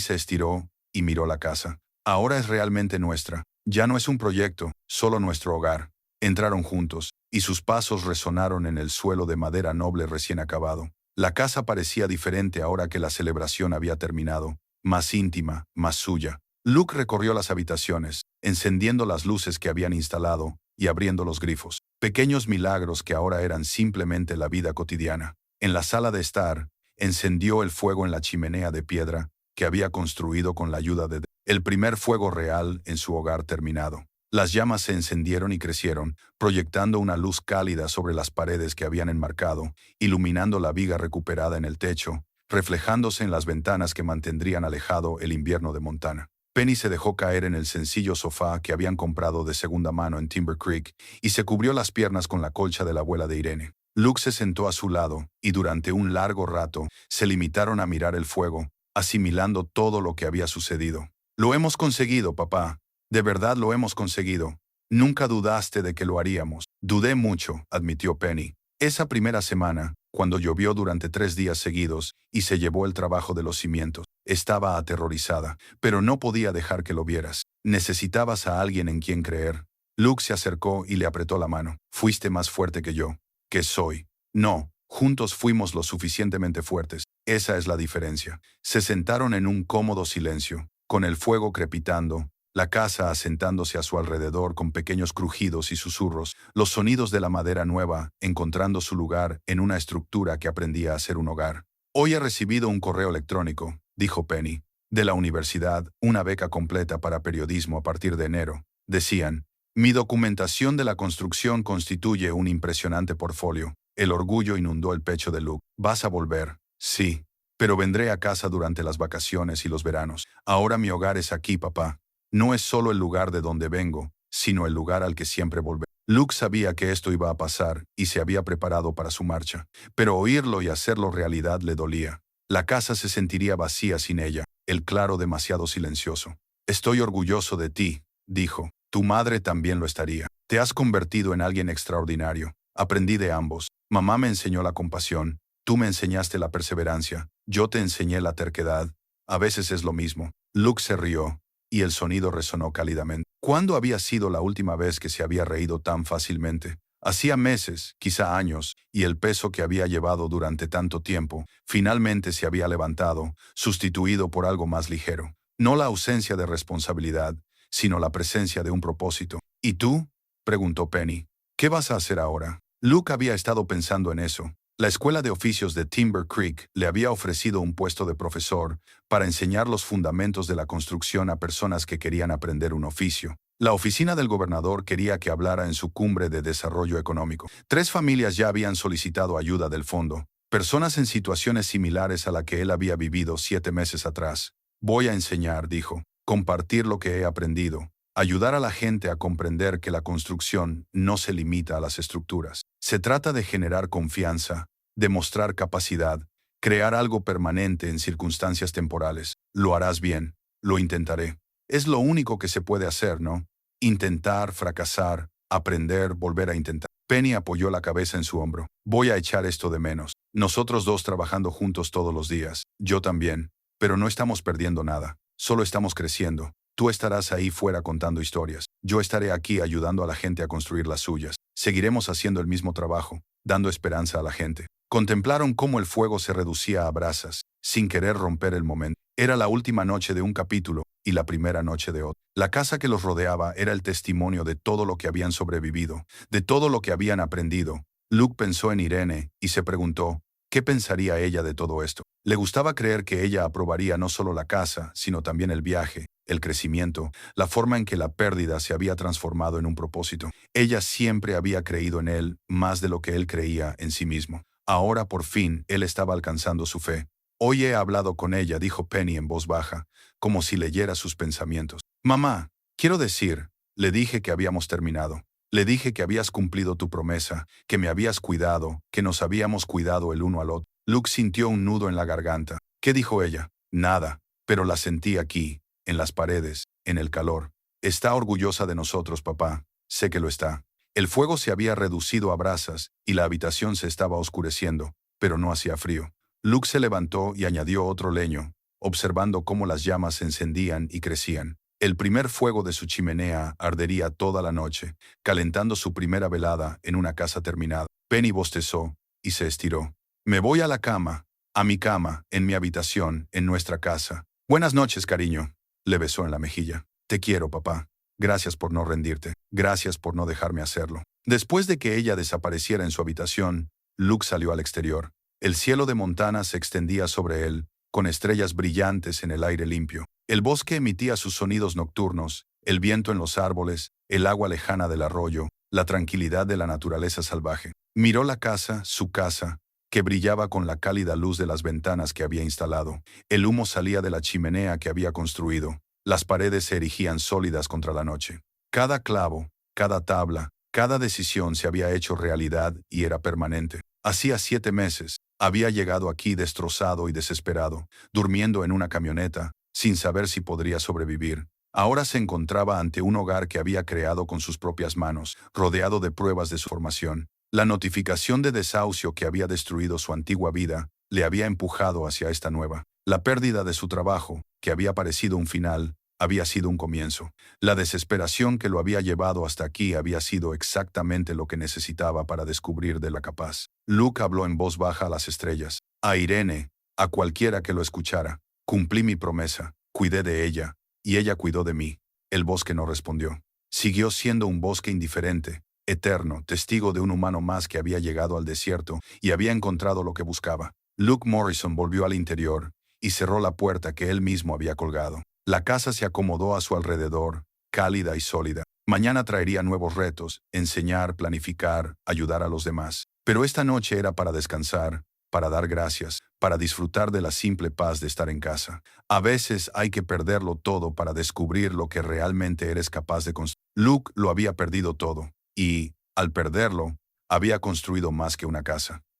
se estiró y miró la casa. Ahora es realmente nuestra. Ya no es un proyecto, solo nuestro hogar. Entraron juntos, y sus pasos resonaron en el suelo de madera noble recién acabado. La casa parecía diferente ahora que la celebración había terminado, más íntima, más suya. Luke recorrió las habitaciones, encendiendo las luces que habían instalado y abriendo los grifos. Pequeños milagros que ahora eran simplemente la vida cotidiana. En la sala de estar, encendió el fuego en la chimenea de piedra que había construido con la ayuda de el primer fuego real en su hogar terminado. Las llamas se encendieron y crecieron, proyectando una luz cálida sobre las paredes que habían enmarcado, iluminando la viga recuperada en el techo, reflejándose en las ventanas que mantendrían alejado el invierno de Montana. Penny se dejó caer en el sencillo sofá que habían comprado de segunda mano en Timber Creek y se cubrió las piernas con la colcha de la abuela de Irene. Luke se sentó a su lado y durante un largo rato se limitaron a mirar el fuego, asimilando todo lo que había sucedido. «Lo hemos conseguido, papá. De verdad lo hemos conseguido. Nunca dudaste de que lo haríamos». «Dudé mucho», admitió Penny. «Esa primera semana, cuando llovió durante 3 días seguidos y se llevó el trabajo de los cimientos, estaba aterrorizada, pero no podía dejar que lo vieras. Necesitabas a alguien en quien creer». Luke se acercó y le apretó la mano. «Fuiste más fuerte que yo. ¿Qué soy?» «No, juntos fuimos lo suficientemente fuertes. Esa es la diferencia». Se sentaron en un cómodo silencio, con el fuego crepitando, la casa asentándose a su alrededor con pequeños crujidos y susurros, los sonidos de la madera nueva encontrando su lugar en una estructura que aprendía a ser un hogar. «Hoy he recibido un correo electrónico», dijo Penny, «de la universidad, una beca completa para periodismo a partir de enero. Decían, mi documentación de la construcción constituye un impresionante portfolio». El orgullo inundó el pecho de Luke. «¿Vas a volver?» «Sí, pero vendré a casa durante las vacaciones y los veranos. Ahora mi hogar es aquí, papá. No es solo el lugar de donde vengo, sino el lugar al que siempre volveré». Luke sabía que esto iba a pasar y se había preparado para su marcha, pero oírlo y hacerlo realidad le dolía. La casa se sentiría vacía sin ella, el claro demasiado silencioso. «Estoy orgulloso de ti», dijo. «Tu madre también lo estaría. Te has convertido en alguien extraordinario. Aprendí de ambos. Mamá me enseñó la compasión, tú me enseñaste la perseverancia, yo te enseñé la terquedad. A veces es lo mismo». Luke se rió, y el sonido resonó cálidamente. ¿Cuándo había sido la última vez que se había reído tan fácilmente? Hacía meses, quizá años, y el peso que había llevado durante tanto tiempo finalmente se había levantado, sustituido por algo más ligero. No la ausencia de responsabilidad, sino la presencia de un propósito. «¿Y tú?», preguntó Penny. «¿Qué vas a hacer ahora?» Luke había estado pensando en eso. La escuela de oficios de Timber Creek le había ofrecido un puesto de profesor para enseñar los fundamentos de la construcción a personas que querían aprender un oficio. La oficina del gobernador quería que hablara en su cumbre de desarrollo económico. 3 familias ya habían solicitado ayuda del fondo, personas en situaciones similares a la que él había vivido 7 meses atrás. «Voy a enseñar», dijo, «compartir lo que he aprendido, ayudar a la gente a comprender que la construcción no se limita a las estructuras. Se trata de generar confianza, demostrar capacidad, crear algo permanente en circunstancias temporales. Lo harás bien, lo intentaré. Es lo único que se puede hacer, ¿no? Intentar, fracasar, aprender, volver a intentar». Penny apoyó la cabeza en su hombro. «Voy a echar esto de menos. Nosotros 2 trabajando juntos todos los días. Yo también. Pero no estamos perdiendo nada. Solo estamos creciendo. Tú estarás ahí fuera contando historias. Yo estaré aquí ayudando a la gente a construir las suyas. Seguiremos haciendo el mismo trabajo, dando esperanza a la gente. Contemplaron cómo el fuego se reducía a brasas, sin querer romper el momento. Era la última noche de un capítulo y la primera noche de otro. La casa que los rodeaba era el testimonio de todo lo que habían sobrevivido, de todo lo que habían aprendido. Luke pensó en Irene y se preguntó, ¿qué pensaría ella de todo esto? Le gustaba creer que ella aprobaría no solo la casa, sino también el viaje, el crecimiento, la forma en que la pérdida se había transformado en un propósito. Ella siempre había creído en él más de lo que él creía en sí mismo. Ahora por fin él estaba alcanzando su fe. Hoy he hablado con ella, dijo Penny en voz baja, como si leyera sus pensamientos. Mamá, quiero decir, le dije que habíamos terminado. Le dije que habías cumplido tu promesa, que me habías cuidado, que nos habíamos cuidado el uno al otro. Luke sintió un nudo en la garganta. ¿Qué dijo ella? Nada, pero la sentí aquí, en las paredes, en el calor. Está orgullosa de nosotros, papá. Sé que lo está. El fuego se había reducido a brasas y la habitación se estaba oscureciendo, pero no hacía frío. Luke se levantó y añadió otro leño, observando cómo las llamas se encendían y crecían. El primer fuego de su chimenea ardería toda la noche, calentando su primera velada en una casa terminada. Penny bostezó y se estiró. Me voy a la cama, a mi cama, en mi habitación, en nuestra casa. Buenas noches, cariño. Le besó en la mejilla. Te quiero, papá. Gracias por no rendirte. Gracias por no dejarme hacerlo. Después de que ella desapareciera en su habitación, Luke salió al exterior. El cielo de Montana se extendía sobre él, con estrellas brillantes en el aire limpio. El bosque emitía sus sonidos nocturnos, el viento en los árboles, el agua lejana del arroyo, la tranquilidad de la naturaleza salvaje. Miró la casa, su casa, que brillaba con la cálida luz de las ventanas que había instalado. El humo salía de la chimenea que había construido. Las paredes se erigían sólidas contra la noche. Cada clavo, cada tabla, cada decisión se había hecho realidad y era permanente. Hacía 7 meses, había llegado aquí destrozado y desesperado, durmiendo en una camioneta, sin saber si podría sobrevivir. Ahora se encontraba ante un hogar que había creado con sus propias manos, rodeado de pruebas de su formación. La notificación de desahucio que había destruido su antigua vida le había empujado hacia esta nueva. La pérdida de su trabajo, que había parecido un final, había sido un comienzo. La desesperación que lo había llevado hasta aquí había sido exactamente lo que necesitaba para descubrir de la capaz. Luke habló en voz baja a las estrellas, a Irene, a cualquiera que lo escuchara. Cumplí mi promesa, cuidé de ella, y ella cuidó de mí. El bosque no respondió. Siguió siendo un bosque indiferente, eterno, testigo de un humano más que había llegado al desierto y había encontrado lo que buscaba. Luke Morrison volvió al interior y cerró la puerta que él mismo había colgado. La casa se acomodó a su alrededor, cálida y sólida. Mañana traería nuevos retos, enseñar, planificar, ayudar a los demás. Pero esta noche era para descansar, para dar gracias, para disfrutar de la simple paz de estar en casa. A veces hay que perderlo todo para descubrir lo que realmente eres capaz de construir. Luke lo había perdido todo, y, al perderlo, había construido más que una casa.